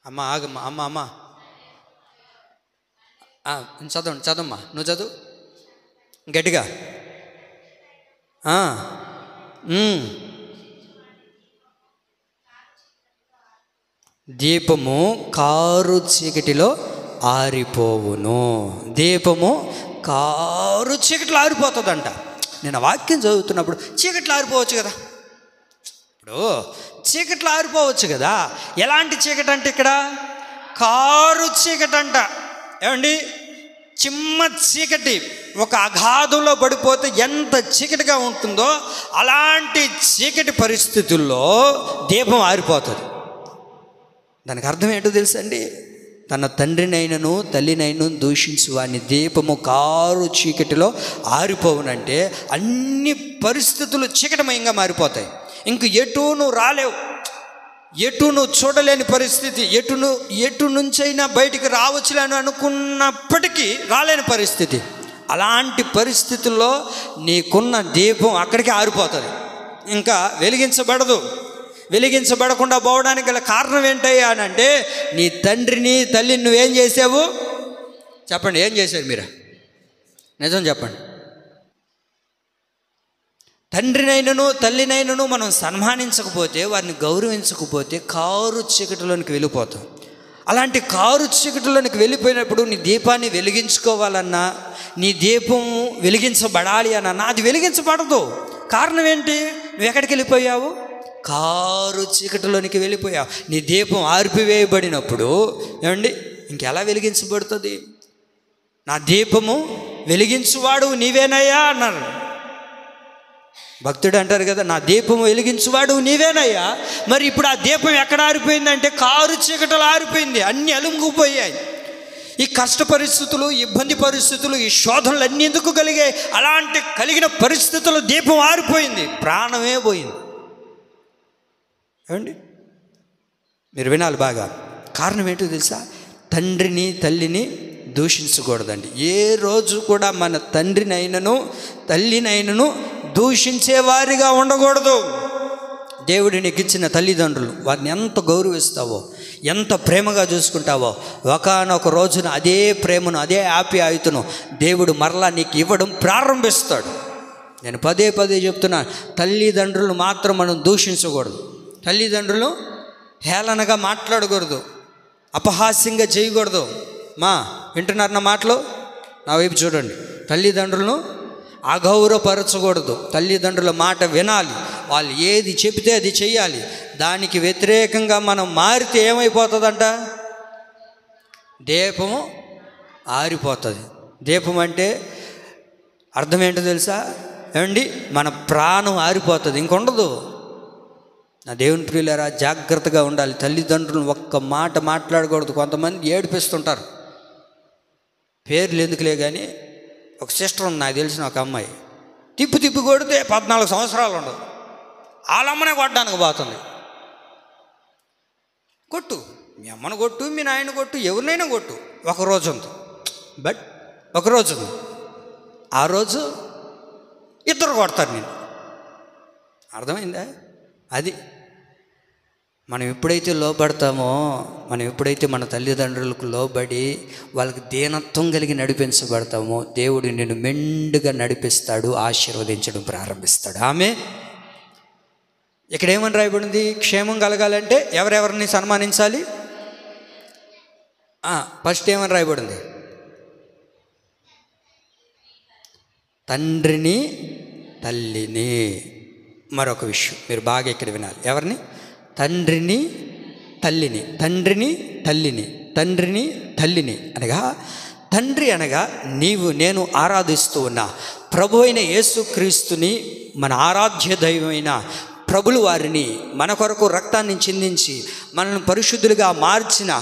అమ్మ ఆగమ్మా, అమ్మ చదవండి, చదవమ్మా, నువ్వు చదువు గట్టిగా. దీపము కారు చీకటిలో ఆరిపోవును. దీపము కారు చీకటిలో ఆరిపోతుందంట. నేను వాక్యం చదువుతున్నప్పుడు చీకట్లో ఆరిపోవచ్చు కదా. ఇప్పుడు చీకట్లో ఆరిపోవచ్చు కదా. ఎలాంటి చీకటి అంటే ఇక్కడ కారు చీకటి అంట. ఏమండి, చిమ్మ చీకటి ఒక అగాధంలో పడిపోతే ఎంత చీకటిగా ఉంటుందో అలాంటి చీకటి పరిస్థితుల్లో దీపం ఆరిపోతుంది. దానికి అర్థం ఏంటో తెలుసండి? తన తండ్రినైనను తల్లినైనను దూషించు వాని దీపము కారు చీకటిలో ఆరిపోవునంటే అన్ని పరిస్థితులు చీకటమయంగా మారిపోతాయి. ఇంక ఎటు నువ్వు రాలేవు, ఎటు నువ్వు చూడలేని పరిస్థితి, ఎటు నుంచైనా బయటికి రావచ్చులేను అనుకున్నప్పటికీ రాలేని పరిస్థితి. అలాంటి పరిస్థితుల్లో నీకున్న దీపం అక్కడికి ఆరిపోతుంది, ఇంకా వెలిగించబడదు. వెలిగించబడకుండా పోవడానికి గల కారణం ఏంటయ్యా అని అంటే నీ తండ్రిని తల్లిని నువ్వేం చేసావు? చెప్పండి, ఏం చేశారు మీరు? నిజం చెప్పండి. తండ్రినైనను తల్లినైనను మనం సన్మానించకపోతే, వారిని గౌరవించకపోతే కారు చీకటిలోనికి వెళ్ళిపోతాం. అలాంటి కారు చీకటిలోనికి వెళ్ళిపోయినప్పుడు నీ దీపాన్ని వెలిగించుకోవాలన్నా, నీ దీపం వెలిగించబడాలి అన్నా అది వెలిగించబడదు. కారణం ఏంటి? నువ్వు ఎక్కడికి వెళ్ళిపోయావు? కారు చీకటిలోనికి వెళ్ళిపోయావు. నీ దీపం ఆర్పివేయబడినప్పుడు ఏమండి ఇంకెలా వెలిగించబడుతుంది? నా దీపము వెలిగించువాడు నీవేనయ్యా అన్నారు. భక్తుడు అంటారు కదా, నా దీపం వెలిగించువాడు నీవేనయ్యా. మరి ఇప్పుడు ఆ దీపం ఎక్కడ ఆరిపోయిందంటే కారు చీకటిలో ఆరిపోయింది. అన్నీ అలుముకుపోయాయి. ఈ కష్ట పరిస్థితులు, ఇబ్బంది పరిస్థితులు, ఈ శోధనలు అన్నీ ఎందుకు కలిగాయి? అలాంటి కలిగిన పరిస్థితుల్లో దీపం ఆరిపోయింది, ప్రాణమే పోయింది. ఏమండి మీరు వినాలి బాగా. కారణం ఏంటో తెలుసా? తండ్రిని తల్లిని దూషించకూడదండి. ఏ రోజు కూడా మన తండ్రినైనను తల్లినైనను దూషించేవారిగా ఉండకూడదు. దేవుడు నీకు ఇచ్చిన తల్లిదండ్రులు, వారిని ఎంత గౌరవిస్తావో, ఎంత ప్రేమగా చూసుకుంటావో, ఒకానొక రోజున అదే ప్రేమను, అదే ఆప్యాయతను దేవుడు మరలా నీకు ఇవ్వడం ప్రారంభిస్తాడు. నేను పదే చెప్తున్నా, తల్లిదండ్రులు మాత్రం మనం దూషించకూడదు. తల్లిదండ్రులు హేళనగా మాట్లాడకూడదు, అపహాస్యంగా చేయకూడదు. వింటున్నారు నా మాటలు? నా వైపు చూడండి. తల్లిదండ్రులను అగౌరవపరచకూడదు. తల్లిదండ్రుల మాట వినాలి, వాళ్ళు ఏది చెబితే అది చెయ్యాలి. దానికి వ్యతిరేకంగా మనం మారితే ఏమైపోతుందంట? దీపము ఆరిపోతుంది. దీపం అంటే అర్థం ఏంటో తెలుసా? ఏమండి మన ప్రాణం ఆరిపోతుంది, ఇంకొండదు. నా దేవుని ప్రియులారా, జాగ్రత్తగా ఉండాలి. తల్లిదండ్రులను ఒక్క మాట మాట్లాడకూడదు. కొంతమంది ఏడిపిస్తుంటారు, పేర్లు ఎందుకులే కానీ. ఒక సిస్టర్ ఉంది నాకు తెలిసిన ఒక అమ్మాయి, తిప్పి కొడితే 14 సంవత్సరాలు ఉండదు. వాళ్ళమ్మనే కొట్టడానికి పోతుంది. కొట్టు, మీ అమ్మను కొట్టు, మీ నాయన కొట్టు, ఎవరినైనా కొట్టు, ఒకరోజు ఉంది. బట్ ఒకరోజు ఉంది, ఆ రోజు ఇద్దరు కొడతారు నేను. అర్థమైందా? అది మనం ఎప్పుడైతే లోబడతామో, మనం ఎప్పుడైతే మన తల్లిదండ్రులకు లోబడి వాళ్ళకి దీనత్వం కలిగి నడిపించబడతామో, దేవుడు నిన్ను మెండుగా నడిపిస్తాడు, ఆశీర్వదించడం ప్రారంభిస్తాడు. ఆమె ఇక్కడ ఏమని రాయబడింది? క్షేమం కలగాలంటే ఎవరెవరిని సన్మానించాలి? ఫస్ట్ ఏమని రాయబడింది? తండ్రిని తల్లిని. మరొక విషయం మీరు బాగా ఇక్కడ వినాలి. ఎవరిని? తండ్రిని తల్లిని. తండ్రిని తల్లిని. తండ్రిని తల్లిని అనగా, తండ్రి అనగా నీవు నేను ఆరాధిస్తూ ఉన్న ప్రభు అయిన యేసుక్రీస్తుని, మన ఆరాధ్య దైవమైన ప్రభులు వారిని, మన కొరకు రక్తాన్ని చిందించి మనల్ని పరిశుద్ధులుగా మార్చిన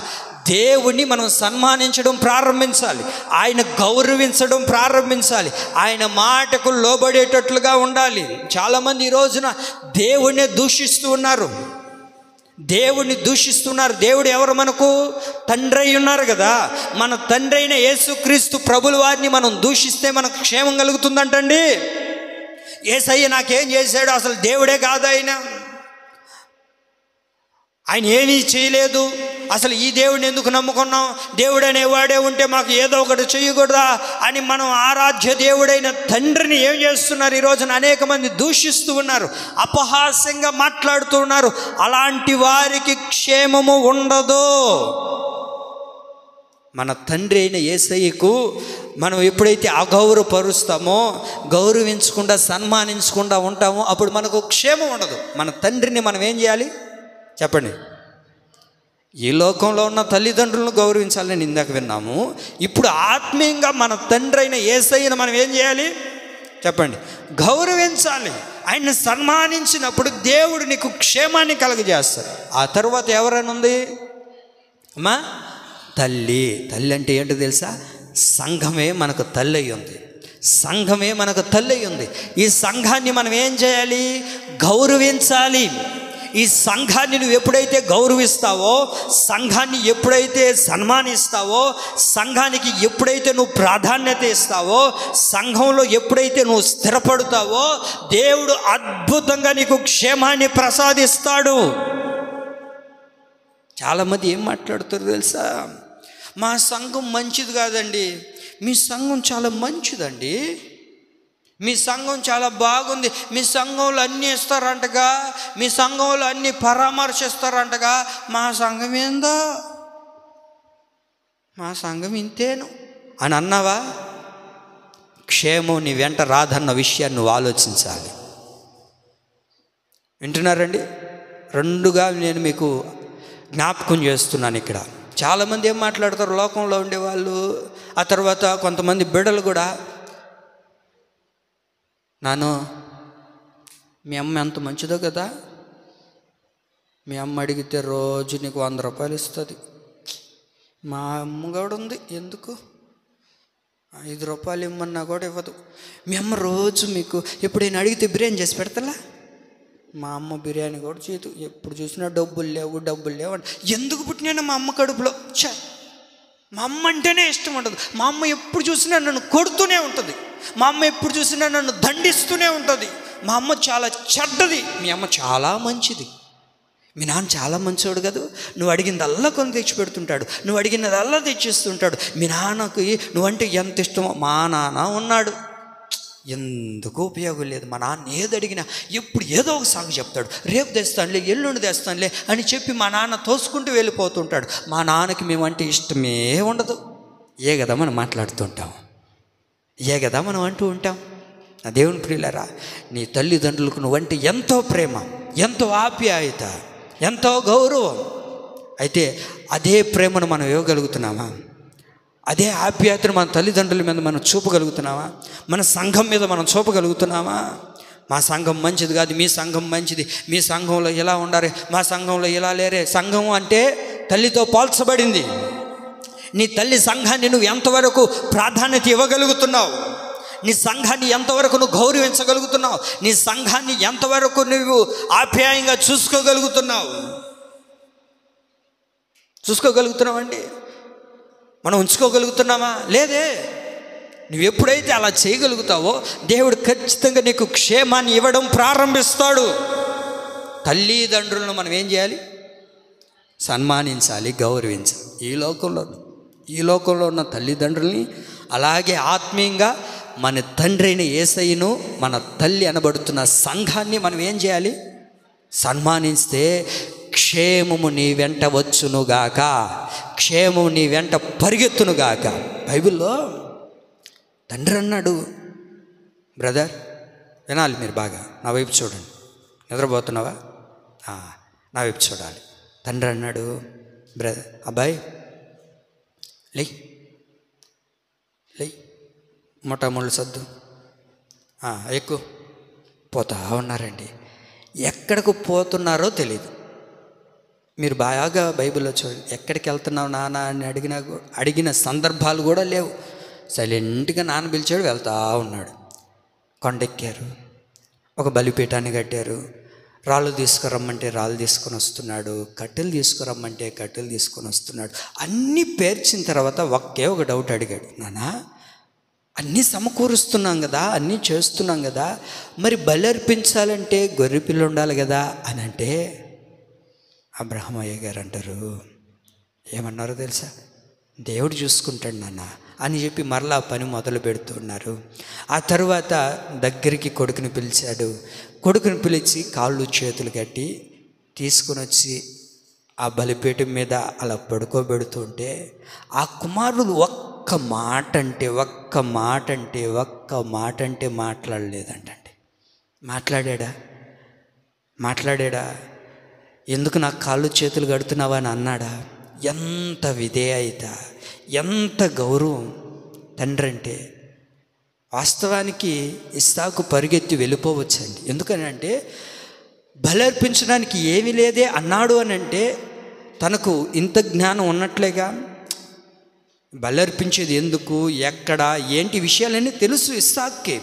దేవుణ్ణి మనం సన్మానించడం ప్రారంభించాలి. ఆయన గౌరవించడం ప్రారంభించాలి. ఆయన మాటకు లోబడేటట్లుగా ఉండాలి. చాలామంది ఈ రోజున దేవుణ్ణి దూషిస్తూ ఉన్నారు. దేవుణ్ణి దూషిస్తున్నారు. దేవుడు ఎవరు? మనకు తండ్రి అయి ఉన్నారు కదా. మన తండ్రి అయిన యేసుక్రీస్తు ప్రభుల వారిని మనం దూషిస్తే మనకు క్షేమం కలుగుతుందంటండి. యేసయ్య నాకేం చేశాడు? అసలు దేవుడే కాదు ఆయన, ఆయన ఏమీ చేయలేదు, అసలు ఈ దేవుడిని ఎందుకు నమ్ముకున్నాం? దేవుడు అనేవాడే ఉంటే మాకు ఏదో ఒకటి చేయకూడదా అని మనం ఆరాధ్య దేవుడైన తండ్రిని ఏం చేస్తున్నారు? ఈ రోజున అనేక మంది దూషిస్తూ ఉన్నారు, అపహాస్యంగా మాట్లాడుతూ ఉన్నారు. అలాంటి వారికి క్షేమము ఉండదు. మన తండ్రి అయిన యేసయ్యకు మనం ఎప్పుడైతే అగౌరవపరుస్తామో, గౌరవించకుండా సన్మానించకుండా ఉంటామో, అప్పుడు మనకు క్షేమం ఉండదు. మన తండ్రిని మనం ఏం చేయాలి చెప్పండి? ఈ లోకంలో ఉన్న తల్లిదండ్రులను గౌరవించాలని ఇందాక విన్నాము. ఇప్పుడు ఆత్మీయంగా మన తండ్రి అయిన యేసయ్యను మనం ఏం చేయాలి చెప్పండి? గౌరవించాలి. ఆయన్ని సన్మానించినప్పుడు దేవుడు నీకు క్షేమాన్ని కలుగజేస్తాడు. ఆ తర్వాత ఎవరైనా ఉంది అమ్మా? తల్లి. తల్లి అంటే ఏంటో తెలుసా? సంఘమే మనకు తల్లి అయి ఉంది. సంఘమే మనకు తల్లి అయి ఉంది. ఈ సంఘాన్ని మనం ఏం చేయాలి? గౌరవించాలి. ఈ సంఘాన్ని నువ్వు ఎప్పుడైతే గౌరవిస్తావో, సంఘాన్ని ఎప్పుడైతే సన్మానిస్తావో, సంఘానికి ఎప్పుడైతే నువ్వు ప్రాధాన్యత ఇస్తావో, సంఘంలో ఎప్పుడైతే నువ్వు స్థిరపడతావో, దేవుడు అద్భుతంగా నీకు క్షేమాన్ని ప్రసాదిస్తాడు. చాలామంది ఏం మాట్లాడుతారు తెలుసా? మా సంఘం మంచిది కాదండి. మీ సంఘం చాలా మంచిదండి, మీ సంఘం చాలా బాగుంది, మీ సంఘంలో అన్నీ ఇస్తారంటగా, మీ సంఘంలో అన్నీ పరామర్శిస్తారంటగా. మా సంఘం ఏందో, మా సంఘం ఇంతేను అని అన్నావా? క్షేమం నీ వెంట రాదన్న విషయాన్ని నువ్వు ఆలోచించాలి. వింటున్నారండి? రెండుగా నేను మీకు జ్ఞాపకం చేస్తున్నాను. ఇక్కడ చాలామంది ఏం మాట్లాడతారు? లోకంలో ఉండేవాళ్ళు, ఆ తర్వాత కొంతమంది బిడ్డలు కూడా, నాను మీ అమ్మ ఎంత మంచిదో కదా, మీ అమ్మ అడిగితే రోజు నీకు 100 రూపాయలు ఇస్తుంది. మా అమ్మ కూడా ఉంది, ఎందుకు 5 రూపాయలు ఇమ్మన్నా కూడా ఇవ్వదు. మీ అమ్మ రోజు మీకు ఎప్పుడైనా అడిగితే బిర్యానీ చేసి పెడతలా? మా అమ్మ బిర్యానీ కూడా చేయదు. ఎప్పుడు చూసినా డబ్బులు లేవు అంటే ఎందుకు పుట్టినా మా అమ్మ కడుపులో? మా అమ్మ అంటేనే ఇష్టం ఉండదు. మా అమ్మ ఎప్పుడు చూసినా నన్ను కొడుతూనే ఉంటుంది. మా అమ్మ ఎప్పుడు చూసినా నన్ను దండిస్తూనే ఉంటుంది. మా అమ్మ చాలా చెడ్డది. మీ అమ్మ చాలా మంచిది. మీ నాన్న చాలా మంచివాడు కదా, నువ్వు అడిగిందల్లా కొని తెచ్చి పెడుతుంటాడు, నువ్వు అడిగినదల్లా తెచ్చిస్తుంటాడు. మీ నాన్నకి నువ్వంటే ఎంత ఇష్టమో. మా నాన్న ఉన్నాడు, ఎందుకు ఉపయోగం లేదు. మా నాన్న ఏది అడిగినా ఎప్పుడు ఏదో ఒక సాగు చెప్తాడు. రేపు తెస్తానులే, ఎల్లుండి తెస్తానులే అని చెప్పి మా నాన్న తోసుకుంటూ వెళ్ళిపోతుంటాడు. మా నాన్నకి మేమంటే ఇష్టమే ఉండదు. ఏ కదా మనం మాట్లాడుతుంటాం, ఏ కదా మనం అంటూ ఉంటాం. నా దేవుని ప్రియులారా, నీ తల్లిదండ్రులకు నువ్వంటే ఎంతో ప్రేమ, ఎంతో ఆప్యాయత, ఎంతో గౌరవం. అయితే అదే ప్రేమను మనం ఇవ్వగలుగుతున్నామా? అదే ఆప్యాయతను మన తల్లిదండ్రుల మీద మనం చూపగలుగుతున్నామా? మన సంఘం మీద మనం చూపగలుగుతున్నామా? మా సంఘం మంచిది కాదు, మీ సంఘం మంచిది, మీ సంఘంలో ఇలా ఉండాలి, మా సంఘంలో ఇలా లేరే. సంఘం అంటే తల్లితో పోల్చబడింది. నీ తల్లి సంఘాన్ని నువ్వు ఎంతవరకు ప్రాధాన్యత ఇవ్వగలుగుతున్నావు? నీ సంఘాన్ని ఎంతవరకు నువ్వు గౌరవించగలుగుతున్నావు? నీ సంఘాన్ని ఎంతవరకు నువ్వు ఆప్యాయంగా చూసుకోగలుగుతున్నావు? చూసుకోగలుగుతున్నావండి? మనం ఉంచుకోగలుగుతున్నామా? లేదే. నువ్వు ఎప్పుడైతే అలా చేయగలుగుతావో దేవుడు ఖచ్చితంగా నీకు క్షేమాన్ని ఇవ్వడం ప్రారంభిస్తాడు. తల్లిదండ్రులను మనం ఏం చేయాలి? సన్మానించాలి, గౌరవించాలి. ఈ లోకంలో ఉన్న తల్లిదండ్రుల్ని, అలాగే ఆత్మీయంగా మన తండ్రి అయిన యేసయ్యను, మన తల్లి అనబడుతున్న సంఘాన్ని మనం ఏం చేయాలి? సన్మానిస్తే క్షేమము నీ వెంట వచ్చునుగాక, క్షేమము నీ వెంట పరిగెత్తునుగాక. బైబిల్లో తండ్రి అన్నాడు, బ్రదర్ వినాలి మీరు బాగా, నా వైపు చూడండి. నిద్రపోతున్నావా? నా వైపు చూడాలి. తండ్రి అన్నాడు, బ్రదర్ అబ్బాయి లే మొట్టమొదటి సద్దు ఎక్కువ పోతా ఉన్నారండి. ఎక్కడికి పోతున్నారో తెలియదు. మీరు బాగా బైబిల్లో చూడండి. ఎక్కడికి వెళ్తున్నావు నాన్న అని అడిగిన సందర్భాలు కూడా లేవు. సైలెంట్గా నాన్న పిలిచాడు, వెళ్తా ఉన్నాడు. కొండెక్కారు, ఒక బలిపీఠాన్ని కట్టారు. రాళ్ళు తీసుకురమ్మంటే రాళ్ళు తీసుకొని వస్తున్నాడు, కట్టెలు తీసుకురమ్మంటే కట్టెలు తీసుకొని వస్తున్నాడు. అన్నీ పేర్చిన తర్వాత ఒకే ఒక డౌట్ అడిగాడు, నాన్న అన్నీ సమకూరుస్తున్నాం కదా, అన్నీ చేస్తున్నాం కదా, మరి బలి అర్పించాలంటే గొర్రెపిల్ల ఉండాలి కదా అని అంటే అబ్రహమయ్య గారు అంటారు, ఏమన్నారో తెలుసా? దేవుడు చూసుకుంటాడు నాన్న అని చెప్పి మరలా పని మొదలు పెడుతున్నారు. ఆ తరువాత దగ్గరికి కొడుకుని పిలిచాడు. కొడుకుని పిలిచి కాళ్ళు చేతులు కట్టి తీసుకుని వచ్చి ఆ బలిపీఠం మీద అలా పడుకోబెడుతుంటే ఆ కుమారుడు ఒక్క మాట అంటే మాట్లాడలేదంటండి. మాట్లాడా? ఎందుకు నాకు కాళ్ళు చేతులు కడుతున్నావా అని అన్నాడా? ఎంత విధేయత, ఎంత గౌరవం తండ్రి అంటే. వాస్తవానికి ఇస్సాకు పరిగెత్తి వెళ్ళిపోవచ్చండి. ఎందుకని అంటే బలి అర్పించడానికి ఏమీ లేదే అన్నాడు అని అంటే తనకు ఇంత జ్ఞానం ఉన్నట్లేగా. బలి అర్పించేది ఎందుకు, ఎక్కడ, ఏంటి విషయాలన్నీ తెలుసు ఇస్సాకుకి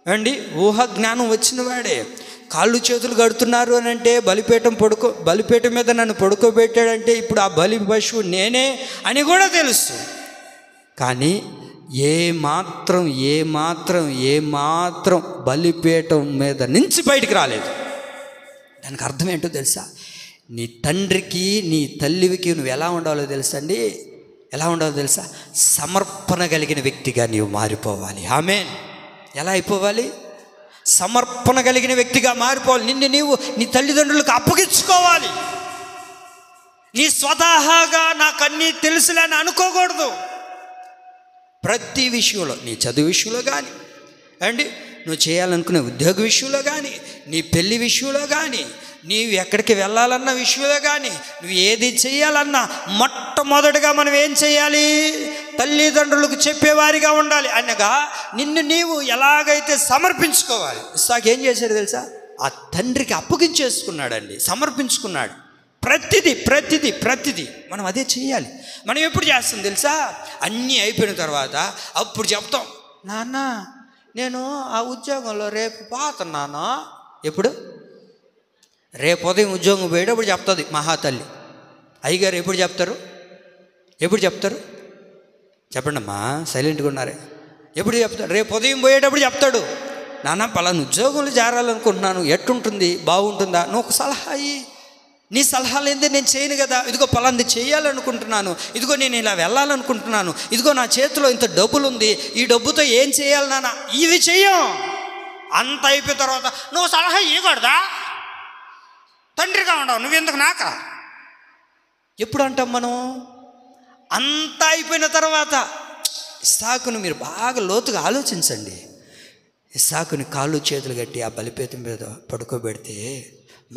అండి. ఊహా జ్ఞానం వచ్చిన వాడే. కాళ్ళు చేతులు కడుతున్నారు అని అంటే బలిపీఠం మీద నన్ను పడుకోబెట్టాడంటే ఇప్పుడు ఆ బలి పశువు నేనే అని కూడా తెలుసు. కానీ ఏ మాత్రం బలిపీఠం మీద నుంచి బయటికి రాలేదు. దానికి అర్థం ఏంటో తెలుసా? నీ తండ్రికి నీ తల్లికి నువ్వు ఎలా ఉండాలో తెలుసా? సమర్పణ కలిగిన వ్యక్తిగా నీవు మారిపోవాలి. ఆమేన్. ఎలా అయిపోవాలి? సమర్పణ కలిగిన వ్యక్తిగా మారిపోవాలి. నిన్ను నీవు నీ తల్లిదండ్రులకు అప్పగించుకోవాలి. నీ స్వతహాగా నాకు అన్నీ తెలుసులే అని అనుకోకూడదు. ప్రతి విషయంలో, నీ చదువు విషయంలో కానీ అండి, నువ్వు చేయాలనుకునే ఉద్యోగ విషయంలో కానీ, నీ పెళ్లి విషయంలో కానీ, నీవు ఎక్కడికి వెళ్ళాలన్న విషయంలో కానీ, నువ్వు ఏది చేయాలన్నా మొట్టమొదటిగా మనం ఏం చేయాలి? తల్లిదండ్రులకు చెప్పేవారిగా ఉండాలి. అనగా నిన్ను నీవు ఎలాగైతే సమర్పించుకోవాలి. ఇస్సాకు ఏం చేశాడు తెలుసా? ఆ తండ్రికి అప్పగించేసుకున్నాడండి, సమర్పించుకున్నాడు. ప్రతిదీ మనం అదే చేయాలి. మనం ఎప్పుడు చేస్తాం తెలుసా? అన్నీ అయిపోయిన తర్వాత అప్పుడు చెప్తాం, నాన్న నేను ఆ ఉద్యోగంలో రేపు పోతున్నాను. ఎప్పుడు? రేపు ఉదయం ఉద్యోగం పోయేటప్పుడు చెప్తుంది మహాతల్లి. అయ్యగారు ఎప్పుడు చెప్తారు? చెప్పండి అమ్మా, సైలెంట్గా ఉన్నారే. ఎప్పుడు చెప్తాడు? రేపు ఉదయం పోయేటప్పుడు చెప్తాడు, నాన్న పలానా ఉద్యోగంలో చేరాలనుకుంటున్నాను, ఎట్టుంటుంది, బాగుంటుందా, నువ్వు ఒక సలహా ఇయ్యి. నీ సలహాలు ఏంది? నేను చేయను కదా. ఇదిగో పలాంది చేయాలనుకుంటున్నాను, ఇదిగో నేను ఇలా వెళ్ళాలనుకుంటున్నాను, ఇదిగో నా చేతిలో ఇంత డబ్బులు ఉంది, ఈ డబ్బుతో ఏం చేయాలి నాన్న, ఇవి చెయ్యం. అంత అయిపోయిన తర్వాత నువ్వు సలహా ఇవ్వకూడదా? తండ్రిగా ఉండవు, నువ్వెందుకు నాక? ఎప్పుడు అంటాం మనం? అంతా అయిపోయిన తర్వాత. ఇస్సాకును మీరు బాగా లోతుగా ఆలోచించండి. ఇస్సాకుని కాళ్ళు చేతులు కట్టి ఆ బలిపీఠం మీద పడుకోబెడితే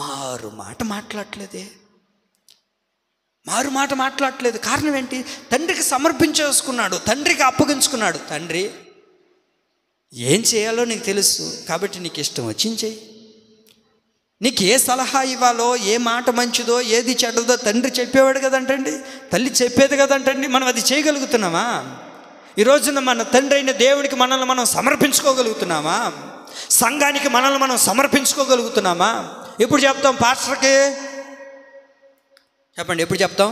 మారు మాట మాట్లాడట్లేదు. కారణం ఏంటి? తండ్రికి సమర్పించేసుకున్నాడు, తండ్రికి అప్పగించుకున్నాడు. తండ్రి ఏం చేయాలో నీకు తెలుసు కాబట్టి నీకు ఇష్టం వచ్చింది చెయ్యి. నీకు ఏ సలహా ఇవ్వాలో, ఏ మాట మంచిదో, ఏది చెడ్డదో తండ్రి చెప్పేవాడు కదంటండి, తల్లి చెప్పేది కదంటండి. మనం అది చేయగలుగుతున్నామా? ఈ రోజున మన తండ్రి అయిన దేవుడికి మనల్ని మనం సమర్పించుకోగలుగుతున్నామా? సంఘానికి మనల్ని మనం సమర్పించుకోగలుగుతున్నామా? ఎప్పుడు చెప్తాం పాస్టర్కి? చెప్పండి, ఎప్పుడు చెప్తాం?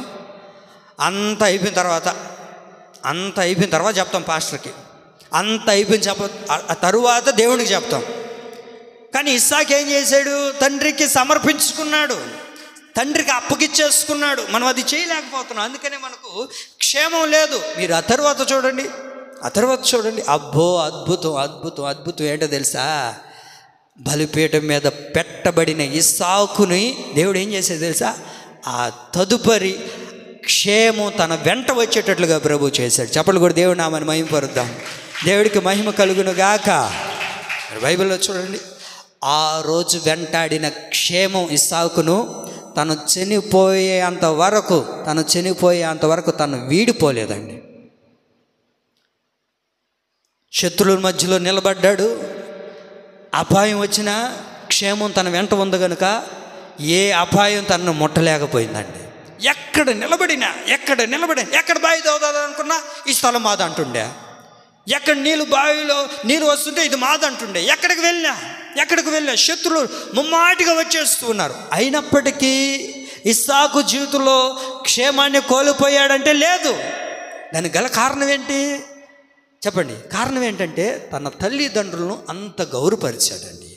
అంత అయిపోయిన తర్వాత చెప్తాం పాస్టర్కి. అంత అయిపోయిన తరువాత దేవునికి చెప్తాం. కానీ ఇస్సాకు ఏం చేశాడు? తండ్రికి సమర్పించుకున్నాడు, తండ్రికి అప్పగిచ్చేసుకున్నాడు. మనం అది చేయలేకపోతున్నాం. అందుకనే మనకు క్షేమం లేదు. మీరు ఆ తర్వాత చూడండి. అబ్బో అద్భుతం ఏంటో తెలుసా? బలిపీఠం మీద పెట్టబడిన ఇస్సాకుని దేవుడు ఏం చేసేది తెలుసా? ఆ తదుపరి క్షేమం తన వెంట వచ్చేటట్లుగా ప్రభు చేశాడు. చెప్పలు కూడా దేవుడు నామని మహిమపరుద్దాం. దేవుడికి మహిమ కలుగును గాక. బైబిల్లో చూడండి, ఆ రోజు వెంటాడిన క్షేమం ఇస్సాకును తను చనిపోయేంత వరకు తను వీడిపోలేదండి. శత్రువుల మధ్యలో నిలబడ్డాడు. అపాయం వచ్చినా క్షేమం తన వెంట ఉంది కనుక ఏ అపాయం తనను ముట్టలేకపోయిందండి. ఎక్కడ నిలబడినా ఎక్కడ బావి తవ్వుదామనుకున్నా ఈ స్థలం మాది అంటుండే. ఎక్కడ బావిలో నీళ్ళు వస్తుంటే ఇది మాది అంటుండే. ఎక్కడికి వెళ్ళినా శత్రువులు ముమ్మాటిగా వచ్చేస్తూ ఉన్నారు. అయినప్పటికీ ఇస్సాకు జీవితంలో క్షేమాన్ని కోల్పోయాడంటే లేదు. దానికి గల కారణం ఏంటి చెప్పండి? కారణం ఏంటంటే తన తల్లిదండ్రులను అంత గౌరవపరిచాడండి,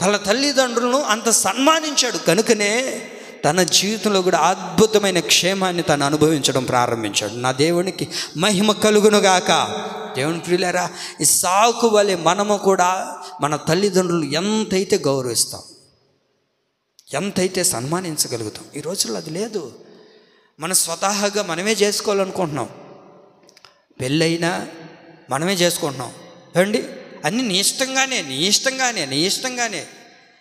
తన తల్లిదండ్రులను అంత సన్మానించాడు. కనుకనే తన జీవితంలో కూడా అద్భుతమైన క్షేమాన్ని తను అనుభవించడం ప్రారంభించాడు. నా దేవునికి మహిమ కలుగునుగాక. దేవుని ప్రియులారా, ఇస్సాకు వలె మనము కూడా మన తల్లిదండ్రులు ఎంతైతే గౌరవిస్తాం, ఎంతైతే సన్మానించగలుగుతాం, ఈ రోజుల్లో అది లేదు. మనం స్వతహాగా మనమే చేసుకోవాలనుకుంటున్నాం. పెళ్ళైనా మనమే చేసుకుంటున్నాం ఏమండి. అన్నీ నీ ఇష్టంగానే.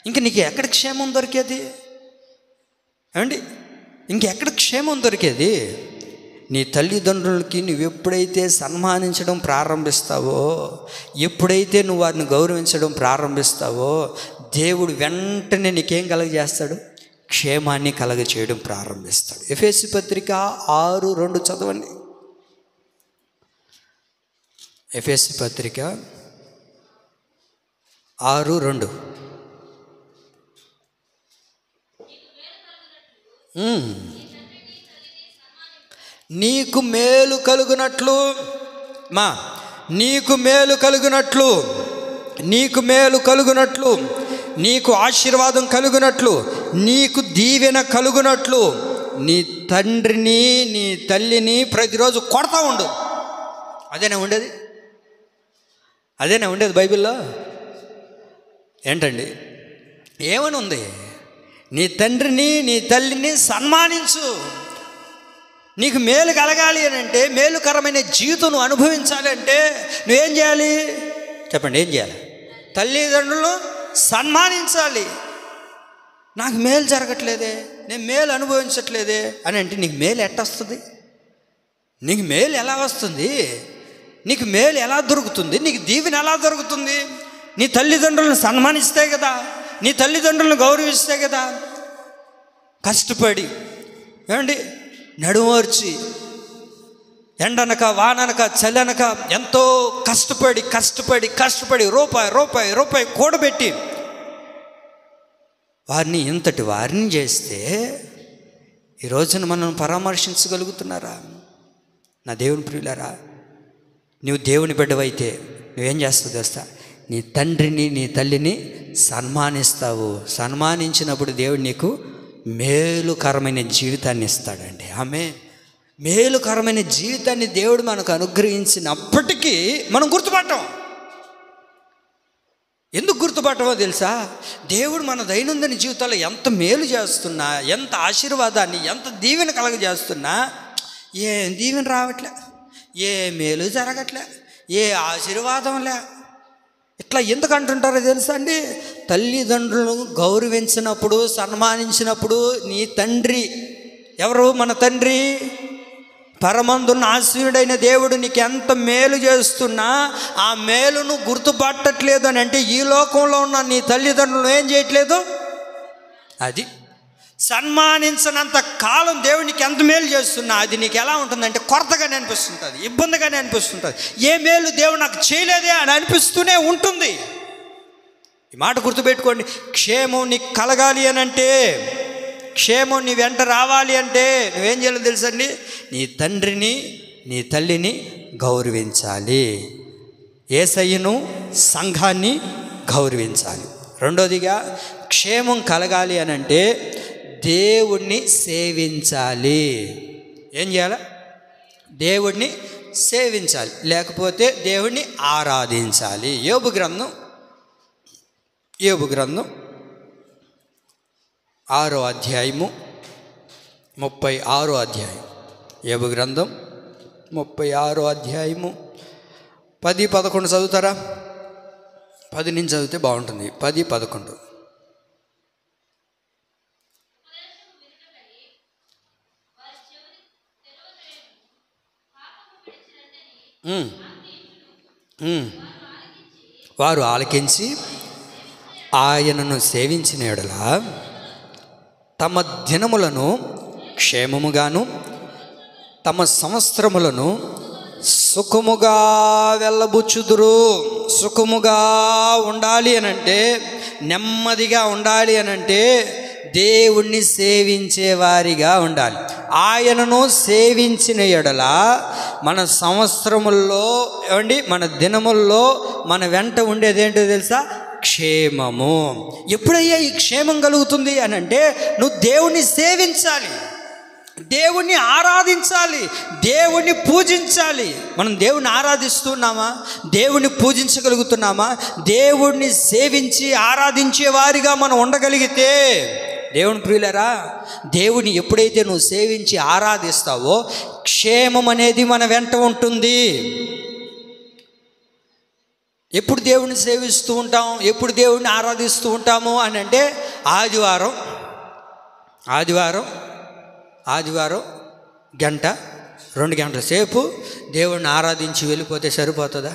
ఇంక నీకు ఎక్కడ క్షేమం దొరికేది ఏమండి? ఇంకెక్కడ క్షేమం దొరికేది? నీ తల్లిదండ్రులకి నువ్వు ఎప్పుడైతే సన్మానించడం ప్రారంభిస్తావో, ఎప్పుడైతే నువ్వు వారిని గౌరవించడం ప్రారంభిస్తావో, దేవుడు వెంటనే నీకేం కలగజేస్తాడు? క్షేమాన్ని కలగజేయడం ప్రారంభిస్తాడు. ఎఫెసీ పత్రిక 6:2 చదవండి. ఎఫెసీ పత్రిక 6:2. నీకు మేలు కలుగునట్లు నీకు ఆశీర్వాదం కలుగునట్లు, నీకు దీవెన కలుగునట్లు నీ తండ్రిని నీ తల్లిని ప్రతిరోజు కొడతా ఉండు. అదేనా ఉండేది బైబిల్లో? ఏంటండి ఏమని ఉంది? నీ తండ్రిని నీ తల్లిని సన్మానించు. నీకు మేలు కలగాలి అని అంటే, మేలుకరమైన జీవితం నువ్వు అనుభవించాలి అంటే నువ్వేం చేయాలి చెప్పండి? ఏం చేయాలి? తల్లిదండ్రులను సన్మానించాలి. నాకు మేలు జరగట్లేదే, నేను మేలు అనుభవించట్లేదే అని అంటే నీకు మేలు ఎట్టొస్తుంది? నీకు మేలు ఎలా వస్తుంది? నీకు మేలు ఎలా దొరుకుతుంది? నీకు దీవెన ఎలా దొరుకుతుంది? నీ తల్లిదండ్రులను సన్మానిస్తే కదా, నీ తల్లిదండ్రులను గౌరవిస్తే కదా. కష్టపడి ఏమండి నడుమోర్చి ఎండనక వాననక చల్లనక ఎంతో కష్టపడి రూపాయి కూడబెట్టి ఇంతటి వారిని చేస్తే ఈ రోజున మనం పరామర్శించగలుగుతున్నారా? నా దేవుని ప్రియులారా, నువ్వు దేవుని బిడ్డవైతే నువ్వేం చేస్తావు తెలుసా? నీ తండ్రిని నీ తల్లిని సన్మానిస్తావు. సన్మానించినప్పుడు దేవుడు నీకు మేలుకరమైన జీవితాన్ని ఇస్తాడండి. మేలుకరమైన జీవితాన్ని దేవుడు మనకు అనుగ్రహించినప్పటికీ మనం గుర్తుపట్టం. ఎందుకు గుర్తుపట్టమో తెలుసా? దేవుడు మన దైనందిన జీవితాల్లో ఎంత మేలు చేస్తున్నా, ఎంత ఆశీర్వాదాన్ని, ఎంత దీవెన కలగజేస్తున్నా ఏ దీవెన రావట్లే, ఏ మేలు జరగట్లే, ఏ ఆశీర్వాదంలే. ఇట్లా ఎందుకు అంటుంటారో తెలుసా అండి? తల్లిదండ్రులను గౌరవించినప్పుడు, సన్మానించినప్పుడు నీ తండ్రి ఎవరు? మన తండ్రి పరమందున్న ఆశీనుడైన దేవుడు నీకు ఎంత మేలు చేస్తున్నా ఆ మేలును గుర్తుపట్టట్లేదు అని అంటే ఈ లోకంలో ఉన్న నీ తల్లిదండ్రులు ఏం చేయట్లేదు? అది సన్మానించినంత కాలం దేవునికి ఎంత మేలు చేస్తున్నా అది నీకు ఎలా ఉంటుందంటే కొరతగానే అనిపిస్తుంటుంది, ఇబ్బందిగానే అనిపిస్తుంటుంది. ఏ మేలు దేవుడు నాకు చేయలేదే అని అనిపిస్తూనే ఉంటుంది. ఈ మాట గుర్తుపెట్టుకోండి. క్షేమం నీకు కలగాలి అని అంటే, క్షేమం నీ వెంట రావాలి అంటే నువ్వేం చేయాలో తెలుసండి? నీ తండ్రిని నీ తల్లిని గౌరవించాలి, యేసయ్యను సంఘాన్ని గౌరవించాలి. రెండోదిగా క్షేమం కలగాలి అని అంటే దేవుణ్ణి సేవించాలి. ఏం చేయాలి? దేవుణ్ణి సేవించాలి, లేకపోతే దేవుణ్ణి ఆరాధించాలి. యోబు గ్రంథం 6వ అధ్యాయము 36వ అధ్యాయం. యోబు గ్రంథం 36వ అధ్యాయము 10-11 చదువుతారా? 10 నుంచి చదివితే బాగుంటుంది. 10-11. వారు ఆలకించి ఆయనను సేవించిన యెడల తమ దినములను క్షేమముగాను తమ సంవత్సరములను సుఖముగా వెళ్ళబుచ్చుదురు. సుఖముగా ఉండాలి అనంటే, నెమ్మదిగా ఉండాలి అనంటే దేవుణ్ణి సేవించే వారిగా ఉండాలి. ఆయనను సేవించిన యెడల మన సంవత్సరముల్లో మన దినముల్లో మన వెంట ఉండేదేంటో తెలుసా? క్షేమము. ఎప్పుడయ్యా ఈ క్షేమం కలుగుతుంది అని అంటే నువ్వు దేవుణ్ణి సేవించాలి, దేవుణ్ణి ఆరాధించాలి, దేవుణ్ణి పూజించాలి. మనం దేవుణ్ణి ఆరాధిస్తున్నామా? దేవుణ్ణి పూజించగలుగుతున్నామా? దేవుణ్ణి సేవించి ఆరాధించే వారిగా మనం ఉండగలిగితే, దేవుని ప్రియులారా, దేవుని ఎప్పుడైతే నువ్వు సేవించి ఆరాధిస్తావో క్షేమం అనేది మన వెంట ఉంటుంది. ఎప్పుడు దేవుణ్ణి సేవిస్తూ ఉంటాం, ఎప్పుడు దేవుణ్ణి ఆరాధిస్తూ ఉంటాము అని అంటే ఆదివారం 1-2 గంటల సేపు దేవుణ్ణి ఆరాధించి వెళ్ళిపోతే సరిపోతుందా?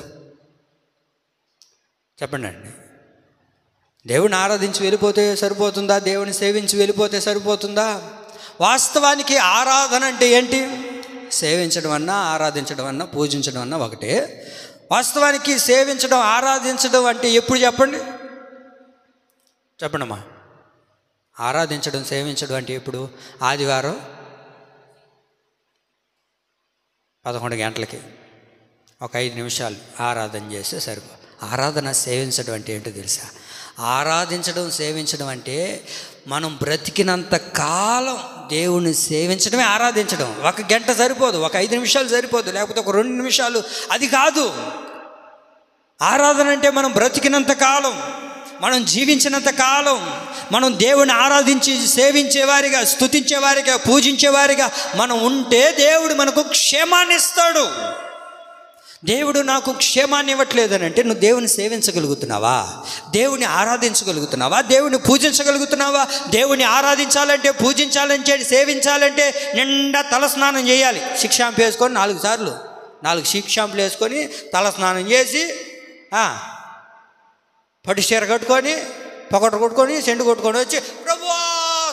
చెప్పండి అండి. దేవుని ఆరాధించి వెళ్ళిపోతే సరిపోతుందా? దేవుని సేవించి వెళ్ళిపోతే సరిపోతుందా? వాస్తవానికి ఆరాధన అంటే ఏంటి? సేవించడం అన్నా, ఆరాధించడం అన్నా, పూజించడం అన్నా ఒకటే. వాస్తవానికి సేవించడం, ఆరాధించడం అంటే ఎప్పుడు చెప్పండమ్మా. ఆరాధించడం, సేవించడం అంటే ఎప్పుడు? ఆదివారం 11 గంటలకి ఒక 5 నిమిషాలు ఆరాధన చేస్తే సరిపో. ఆరాధన, సేవించడం అంటే ఏంటో తెలుసా? ఆరాధించడం, సేవించడం అంటే మనం బ్రతికినంత కాలం దేవుణ్ణి సేవించడమే ఆరాధించడం. 1 గంట సరిపోదు, ఒక 5 నిమిషాలు సరిపోదు, లేకపోతే ఒక 2 నిమిషాలు, అది కాదు. ఆరాధన అంటే మనం బ్రతికినంత కాలం, మనం జీవించినంత కాలం మనం దేవుని ఆరాధించి సేవించేవారిగా, స్తుతించేవారిగా, పూజించేవారిగా మనం ఉంటే దేవుడు మనకు క్షేమాన్ని ఇస్తాడు. దేవుడు నాకు క్షేమాన్ని ఇవ్వట్లేదని అంటే నువ్వు దేవుని సేవించగలుగుతున్నావా? దేవుని ఆరాధించగలుగుతున్నావా? దేవుని పూజించగలుగుతున్నావా? దేవుని ఆరాధించాలంటే, పూజించాలంటే, సేవించాలంటే నిండా తలస్నానం చేయాలి. షిక్ షాంపు వేసుకొని 4 సార్లు 4 షిక్ షాంపులు వేసుకొని తలస్నానం చేసి పట్టు చీర కట్టుకొని, పొగట కొట్టుకొని, సెండు కొట్టుకొని వచ్చి ప్రభువా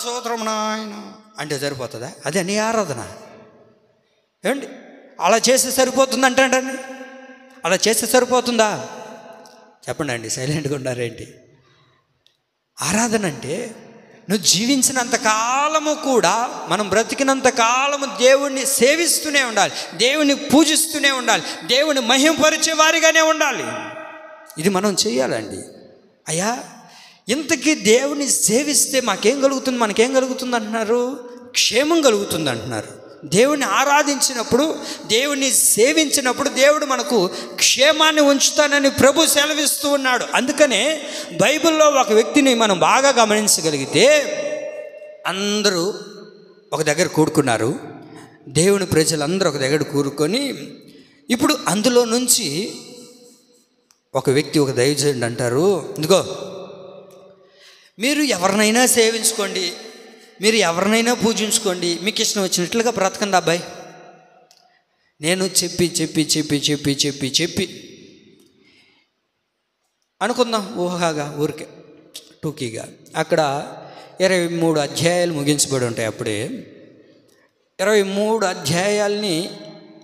స్తోత్రం నాయన అంటే సరిపోతుందా? అదే నీ ఆరాధన. ఏమండి, అలా చేస్తే సరిపోతుంది అంటండి? అలా చేస్తే సరిపోతుందా? చెప్పండి అండి, సైలెంట్గా ఉన్నారేంటి? ఆరాధన అంటే నువ్వు జీవించినంత కాలము కూడా, మనం బ్రతికినంత కాలము దేవుణ్ణి సేవిస్తూనే ఉండాలి, దేవుని పూజిస్తూనే ఉండాలి, దేవుని మహిమపరిచే వారిగానే ఉండాలి. ఇది మనం చేయాలండి. అయ్యా, ఇంతకీ దేవుని సేవిస్తే మాకేం కలుగుతుంది, మనకేం కలుగుతుంది అంటున్నారు? క్షేమం కలుగుతుంది అంటున్నారు. దేవుని ఆరాధించినప్పుడు, దేవుని సేవించినప్పుడు దేవుడు మనకు క్షేమాన్ని ఉంచుతానని ప్రభు సెలవిస్తూ ఉన్నాడు. అందుకనే బైబిల్లో ఒక వ్యక్తిని మనం బాగా గమనించగలిగితే, అందరూ ఒక దగ్గర కూడుకున్నారు, దేవుని ప్రజలందరూ ఒక దగ్గర కూరుకొని, ఇప్పుడు అందులో నుంచి ఒక వ్యక్తి, ఒక దైవజనుడు అంటారు, ఇదిగో మీరు ఎవరినైనా సేవించుకోండి, మీరు ఎవరినైనా పూజించుకోండి, మీకు ఇష్టం వచ్చినట్లుగా బ్రతకండి అబ్బాయి. నేను చెప్పి చెప్పి చెప్పి చెప్పి చెప్పి చెప్పి అనుకుందాం, ఊహగా, ఊరికే టూకీగా, అక్కడ 23 అధ్యాయాలు ముగించబడి ఉంటాయి. అప్పుడే 23 అధ్యాయాల్ని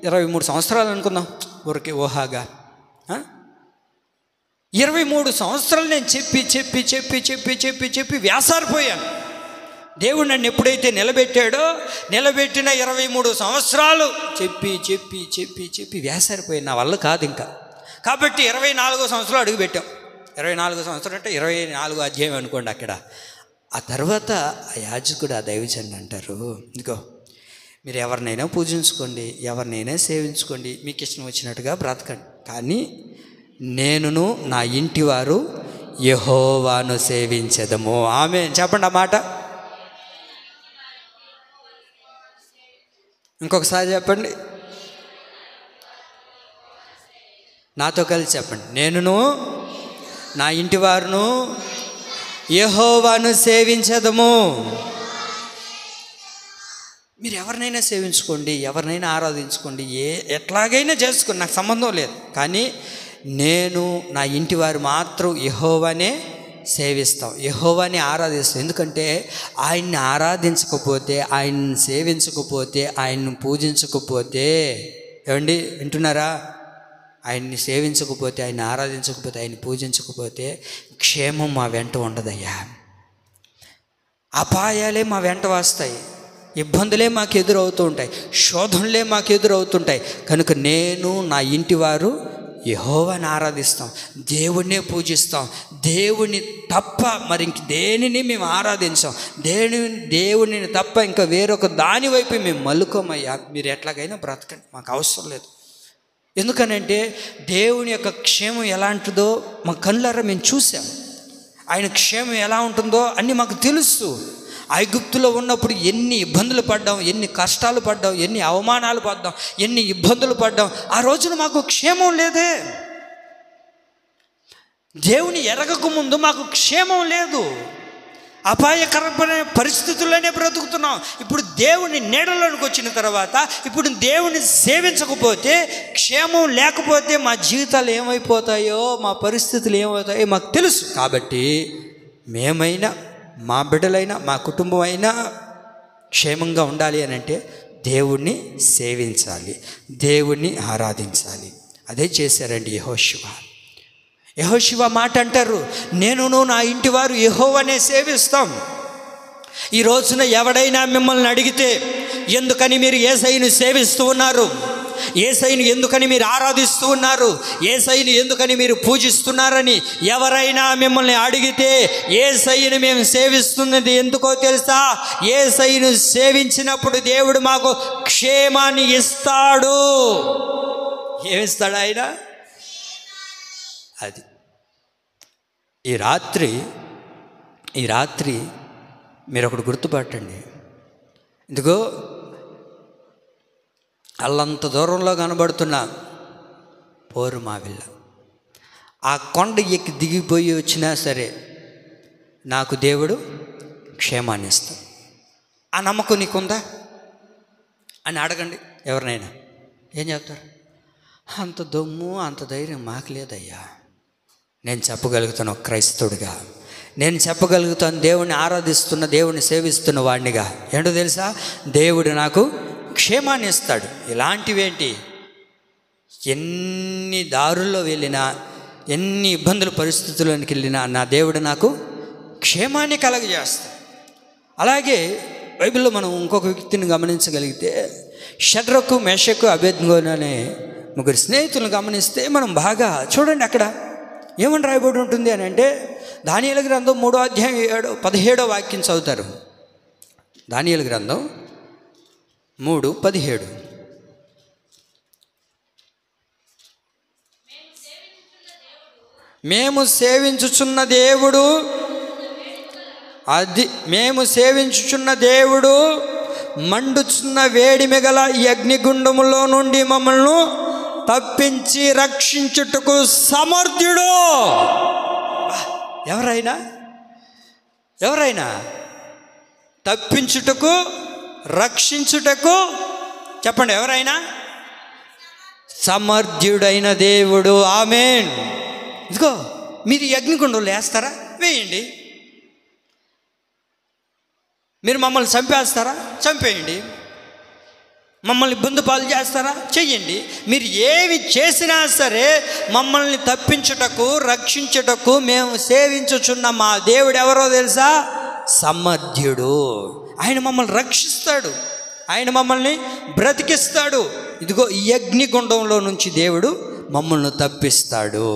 23 సంవత్సరాలు అనుకుందాం ఊరికి ఊహాగా. 23 సంవత్సరాలు నేను చెప్పి చెప్పి చెప్పి చెప్పి చెప్పి చెప్పి వ్యాసారిపోయాను. దేవుడు నన్ను ఎప్పుడైతే నిలబెట్టిన 23 సంవత్సరాలు చెప్పి చెప్పి చెప్పి చెప్పి వ్యాసారిపోయాను. నా వల్ల కాదు ఇంకా. కాబట్టి 24వ సంవత్సరం అడుగుపెట్టాం. 24వ సంవత్సరం అంటే 24వ అధ్యాయం అనుకోండి. అక్కడ ఆ తర్వాత ఆ యాజకుడు, ఆ దైవజనుడు అంటారు, ఇదిగో మీరు ఎవరినైనా పూజించుకోండి, ఎవరినైనా సేవించుకోండి, మీకు ఇష్టం వచ్చినట్టుగా బ్రతకండి, కానీ నేనును నా ఇంటి వారు యెహోవాను సేవించెదము. ఆమేన్ చెప్పండి ఆ మాట. ఇంకొకసారి చెప్పండి, నాతో కలిసి చెప్పండి. నేనును నా ఇంటి వారును యెహోవాను సేవించెదము. మీరు ఎవరినైనా సేవించుకోండి, ఎవరినైనా ఆరాధించుకోండి, ఎట్లాగైనా చేసుకోండి, నాకు సంబంధం లేదు, కానీ నేను నా ఇంటి వారు మాత్రం యెహోవానే సేవిస్తాం, యెహోవాని ఆరాధిస్తాం. ఎందుకంటే ఆయన్ని ఆరాధించకపోతే, ఆయన్ని సేవించకపోతే, ఆయన్ని పూజించకపోతే, ఏమండి వింటున్నారా, ఆయన్ని సేవించకపోతే, ఆయన్ని ఆరాధించకపోతే, ఆయన్ని పూజించకపోతే క్షేమం మా వెంట ఉండదయ్యా. అపాయాలే మా వెంట వస్తాయి, ఇబ్బందులే మాకు ఎదురవుతూ ఉంటాయి, శోధనలే మాకు ఎదురవుతుంటాయి. కనుక నేను నా ఇంటి వారు యెహోవాని ఆరాధిస్తాం, దేవుణ్ణే పూజిస్తాం. దేవుని తప్ప మరి ఇంక దేనిని మేము ఆరాధించాం. దేవుడిని తప్ప ఇంకా వేరొక దాని వైపు మేము మల్లుకోమయ్యా. మీరు ఎట్లాగైనా బ్రతకండి, మాకు అవసరం లేదు. ఎందుకనంటే దేవుని యొక్క క్షేమం ఎలాంటిదో మా కళ్ళారా మేము చూసాం. ఆయన క్షేమం ఎలా ఉంటుందో అన్నీ మాకు తెలుసు. ఐగుప్తులో ఉన్నప్పుడు ఎన్ని ఇబ్బందులు పడ్డాం, ఎన్ని కష్టాలు పడ్డాం, ఎన్ని అవమానాలు పడ్డాం, ఎన్ని ఇబ్బందులు పడ్డాం. ఆ రోజున మాకు క్షేమం లేదే. దేవుని ఎరగక ముందు మాకు క్షేమం లేదు, అపాయకరమైన పరిస్థితుల్లోనే బ్రతుకుతున్నాం. ఇప్పుడు దేవుని నీడలోనికి వచ్చిన తర్వాత, ఇప్పుడు దేవుని సేవించకపోతే, క్షేమం లేకపోతే మా జీవితాలు ఏమైపోతాయో, మా పరిస్థితులు ఏమవుతాయో మాకు తెలుసు. కాబట్టి మేమైనా, మా బిడ్డలైనా, మా కుటుంబం అయినా క్షేమంగా ఉండాలి అని అంటే దేవుణ్ణి సేవించాలి, దేవుణ్ణి ఆరాధించాలి. అదే చేశారండి యెహోషువ మాట అంటారు, నేనును నా ఇంటి వారు యెహోవానే సేవిస్తాం. ఈ రోజున ఎవడైనా మిమ్మల్ని అడిగితే, ఎందుకని మీరు యేసయ్యను సేవిస్తూ ఉన్నారు, యేసయ్యను ఎందుకని మీరు ఆరాధిస్తూ ఉన్నారు, యేసయ్యను ఎందుకని మీరు పూజిస్తున్నారని ఎవరైనా మిమ్మల్ని అడిగితే, యేసయ్యను మేము సేవిస్తున్నది ఎందుకో తెలుసా? యేసయ్యను సేవించినప్పుడు దేవుడు మాకు క్షేమాన్ని ఇస్తాడు. ఏమిస్తాడు ఆయన? అది ఈ రాత్రి మీరు ఒకటి గుర్తుపట్టండి. ఇదిగో అల్లంత దూరంలో కనబడుతున్న పోరుమావిల్ల, ఆ కొండ ఎక్కి దిగిపోయి వచ్చినా సరే నాకు దేవుడు క్షేమాన్ని ఇస్తాడు. ఆ నమ్మకం నీకుందా అని అడగండి ఎవరినైనా. ఏం చెప్తారు? అంత దమ్ము, అంత ధైర్యం మాకు లేదయ్యా. నేను చెప్పగలుగుతాను ఒక క్రైస్తవుడిగా, నేను చెప్పగలుగుతాను దేవుణ్ణి ఆరాధిస్తున్న, దేవుణ్ణి సేవిస్తున్న వాడినిగా. ఏంటో తెలుసా? దేవుడు నాకు క్షేమాన్ని ఇస్తాడు. ఇలాంటివేంటి, ఎన్ని దారుల్లో వెళ్ళినా, ఎన్ని ఇబ్బందుల పరిస్థితుల్లోనికి వెళ్ళినా నా దేవుడు నాకు క్షేమాన్ని కలగజేస్తాడు. అలాగే బైబిల్లో మనం ఇంకొక వ్యక్తిని గమనించగలిగితే, షద్రకు, మేషకు, అబేద్నెగో అనే ముగ్గురు స్నేహితులను గమనిస్తే మనం బాగా చూడండి. అక్కడ ఏమని రాయబడి ఉంటుంది అని అంటే, దానియేలు గ్రంథం 3వ అధ్యాయం 17వ వాక్యం చదువుతారు. దానియేలు గ్రంథం 3:17. మేము సేవించుచున్న దేవుడు మండుచున్న వేడిమి గల ఈ అగ్నిగుండములో నుండి మమ్మల్ని తప్పించి రక్షించుటకు సమర్థుడు. ఎవరైనా తప్పించుటకు, రక్షించుటకు, చెప్పండి ఎవరైనా, సమర్థుడైన దేవుడు. ఆమేన్. ఇదిగో మీరు ఈ అగ్నిగుండంలో వేస్తారా? వేయండి. మీరు మమ్మల్ని చంపేస్తారా? చంపేయండి. మమ్మల్ని ఇబ్బంది పాలు చేస్తారా? చెయ్యండి. మీరు ఏవి చేసినా సరే మమ్మల్ని తప్పించుటకు, రక్షించుటకు మేము సేవించుచున్న మా దేవుడు ఎవరో తెలుసా? సమర్థ్యుడు. ఆయన మమ్మల్ని రక్షిస్తాడు, ఆయన మమ్మల్ని బ్రతికిస్తాడు. ఇదిగో ఈ అగ్నిగుండంలో నుంచి దేవుడు మమ్మల్ని తప్పిస్తాడు,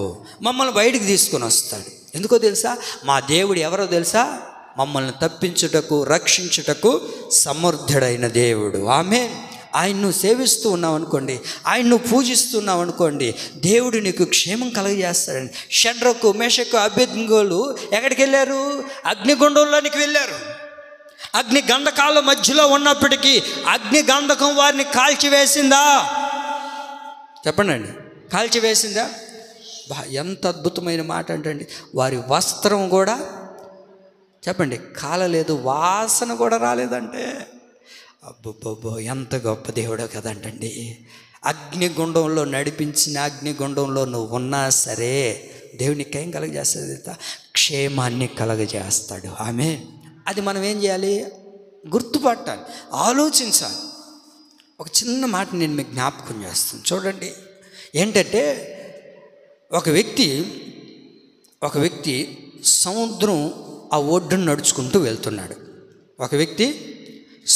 మమ్మల్ని బయటికి తీసుకొని వస్తాడు. ఎందుకో తెలుసా? మా దేవుడు ఎవరో తెలుసా? మమ్మల్ని తప్పించుటకు, రక్షించుటకు సమర్థుడైన దేవుడు. ఆమేన్. ఆయన్ను సేవిస్తూ ఉన్నావు అనుకోండి, ఆయన్ను పూజిస్తున్నావు అనుకోండి, దేవుడు నీకు క్షేమం కలుగజేస్తాడండి. షడ్రకు, మేషకు, అబేద్నెగోలు ఎక్కడికి వెళ్ళారు? అగ్నిగుండంలోనికి వెళ్ళారు. అగ్ని గంధకాల మధ్యలో ఉన్నప్పటికీ అగ్ని గంధకం వారిని కాల్చివేసిందా? చెప్పండి, కాల్చివేసిందా? ఎంత అద్భుతమైన మాట అంటే, వారి వస్త్రం కూడా చెప్పండి కాలలేదు, వాసన కూడా రాలేదంటే. అబ్బబ్బబ్బో, ఎంత గొప్ప దేవుడో కదంటండి. అగ్నిగుండంలో నడిపించిన అగ్నిగుండంలో నువ్వు ఉన్నా సరే దేవునికి ఏం కలగజేస్తుంది? క్షేమాన్ని కలగజేస్తాడు. ఆమేన్. అది మనం ఏం చేయాలి? గుర్తుపట్టాలి, ఆలోచించాలి. ఒక చిన్న మాట నేను మీకు జ్ఞాపకం చేస్తాను, చూడండి. ఏంటంటే ఒక వ్యక్తి సముద్రం ఆ ఒడ్డును నడుచుకుంటూ వెళ్తున్నాడు. ఒక వ్యక్తి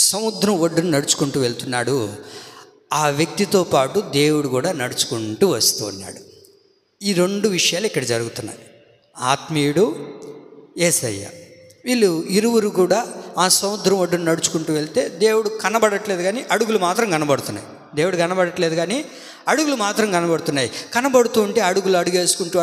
సముద్రం ఒడ్డును నడుచుకుంటూ వెళ్తున్నాడు. ఆ వ్యక్తితో పాటు దేవుడు కూడా నడుచుకుంటూ వస్తూ ఉన్నాడు. ఈ రెండు విషయాలు ఇక్కడ జరుగుతున్నాయి. ఆత్మీయుడు, యేసయ్య, వీళ్ళు ఇరువురు కూడా ఆ సముద్రం ఒడ్డును నడుచుకుంటూ వెళ్తే దేవుడు కనబడట్లేదు కానీ అడుగులు మాత్రం కనబడుతున్నాయి. దేవుడు కనబడట్లేదు కానీ అడుగులు మాత్రం కనబడుతున్నాయి. కనబడుతూ ఉంటే అడుగులు అడుగేసుకుంటూ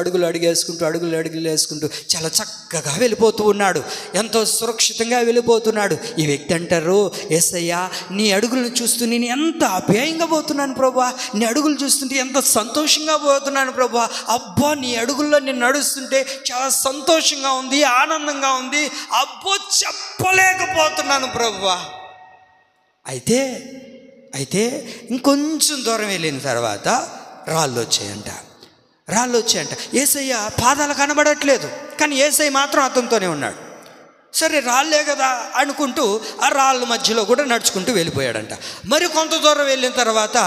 చాలా చక్కగా వెళ్ళిపోతూ ఉన్నాడు. ఎంతో సురక్షితంగా వెళ్ళిపోతున్నాడు. ఈ వ్యక్తి అంటారు, యేసయ్యా, నీ అడుగులను చూస్తూ నేను ఎంత అభ్యాయంగా పోతున్నాను ప్రభువా, నీ అడుగులు చూస్తుంటే ఎంత సంతోషంగా పోతున్నాను ప్రభువా. అబ్బా, నీ అడుగుల్లో నేను నడుస్తుంటే చాలా సంతోషంగా ఉంది, ఆనందంగా ఉంది. అబ్బో, చెప్పలేకపోతున్నాను ప్రభువా. అయితే ఇంకొంచెం దూరం వెళ్ళిన తర్వాత రాళ్ళు వచ్చాయంట. యేసయ్య పాదాలు కనబడట్లేదు కానీ యేసయ్య మాత్రం అతనితోనే ఉన్నాడు. సరే, రాళ్ళే కదా అనుకుంటూ ఆ రాళ్ళ మధ్యలో కూడా నడుచుకుంటూ వెళ్ళిపోయాడంట. మరి కొంత దూరం వెళ్ళిన తర్వాత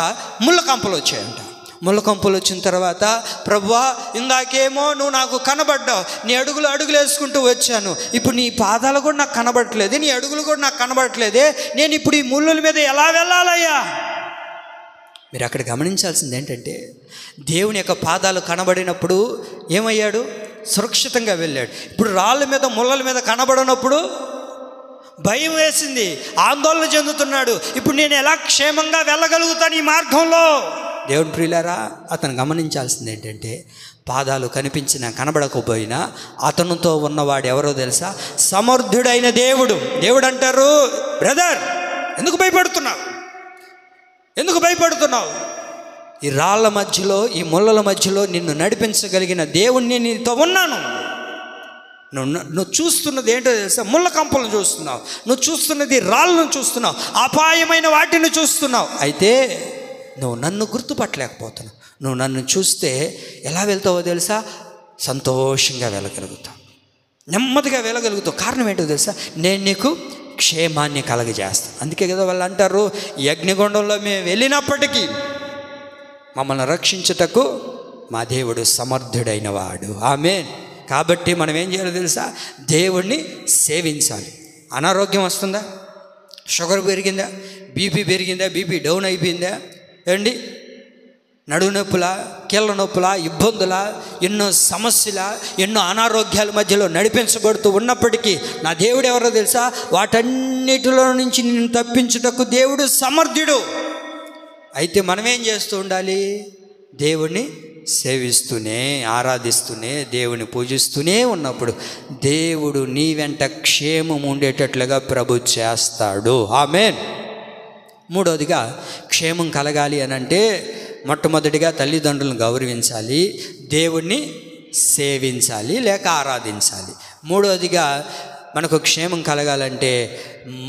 ముళ్ళ కంపలు వచ్చాయంట. ముళ్ళ కంపలు వచ్చిన తర్వాత, ప్రభువా, ఇందాకేమో నువ్వు నాకు కనబడ్డావు, నీ అడుగులు వేసుకుంటూ వచ్చాను, ఇప్పుడు నీ పాదాలు కూడా నాకు కనబడట్లేదు, నీ అడుగులు కూడా నాకు కనబడట్లేదే, నేను ఇప్పుడు ఈ ముళ్ళుల మీద ఎలా వెళ్ళాలయ్యా? మీరు అక్కడ గమనించాల్సింది ఏంటంటే, దేవుని యొక్క పాదాలు కనబడినప్పుడు ఏమయ్యాడు? సురక్షితంగా వెళ్ళాడు. ఇప్పుడు రాళ్ళ మీద, ముళ్ళల మీద కనబడినప్పుడు భయం వేసింది, ఆందోళన చెందుతున్నాడు. ఇప్పుడు నేను ఎలా క్షేమంగా వెళ్ళగలుగుతాను ఈ మార్గంలో? దేవుని ప్రియులారా, అతను గమనించాల్సింది ఏంటంటే, పాదాలు కనిపించినా కనబడకపోయినా అతనితో ఉన్నవాడు ఎవరో తెలుసా? సమర్థుడైన దేవుడు. దేవుడు అంటారు, బ్రదర్, ఎందుకు భయపడుతున్నావు? ఈ రాళ్ళ మధ్యలో, ఈ ముళ్ళల మధ్యలో నిన్ను నడిపించగలిగిన దేవుణ్ణి నీతో ఉన్నాను. నువ్వు చూస్తున్నది ఏంటో తెలుసా? ముళ్ళ కంపలను చూస్తున్నావు, నువ్వు చూస్తున్నది రాళ్ళను చూస్తున్నావు, అపాయమైన వాటిని చూస్తున్నావు. అయితే నువ్వు నన్ను గుర్తుపట్టలేకపోతున్నావు. నువ్వు నన్ను చూస్తే ఎలా వెళ్తావో తెలుసా? సంతోషంగా వెళ్ళగలుగుతావు, నెమ్మదిగా వెళ్ళగలుగుతావు. కారణం ఏంటో తెలుసా? నేను నీకు క్షేమాన్ని కలగజేస్తాను. అందుకే కదా వాళ్ళు అంటారు, ఈ అగ్నిగుండంలో మేము వెళ్ళినప్పటికీ మమ్మల్ని రక్షించుటకు మా దేవుడు సమర్థుడైన వాడు. ఆమేన్. కాబట్టి మనం ఏం చేయాలో తెలుసా? దేవుణ్ణి సేవించాలి. అనారోగ్యం వస్తుందా? షుగర్ పెరిగిందా? బీపీ పెరిగిందా? బీపీ డౌన్ అయిపోయిందా? ఏండి, నడుము నొప్పులా, కీళ్ళ నొప్పులా, ఇబ్బందులా, ఎన్నో సమస్యల, ఎన్నో అనారోగ్యాల మధ్యలో నడిపించబడుతూ ఉన్నప్పటికీ నా దేవుడు ఎవరో తెలుసా? వాటన్నిటిలో నుంచి నిన్ను తప్పించుటకు దేవుడు సమర్థుడు. అయితే మనం ఏం చేస్తూ ఉండాలి? దేవుణ్ణి సేవిస్తూనే, ఆరాధిస్తూనే, దేవుని పూజిస్తూనే ఉన్నప్పుడు దేవుడు నీ వెంట క్షేమం ఉండేటట్లుగా ప్రభు చేస్తాడు. ఆమేన్. మూడవదిగా, క్షేమం కలగాలి అని అంటే మొట్టమొదటిగా తల్లిదండ్రులను గౌరవించాలి, దేవుణ్ణి సేవించాలి లేక ఆరాధించాలి. మూడవదిగా మనకు క్షేమం కలగాలంటే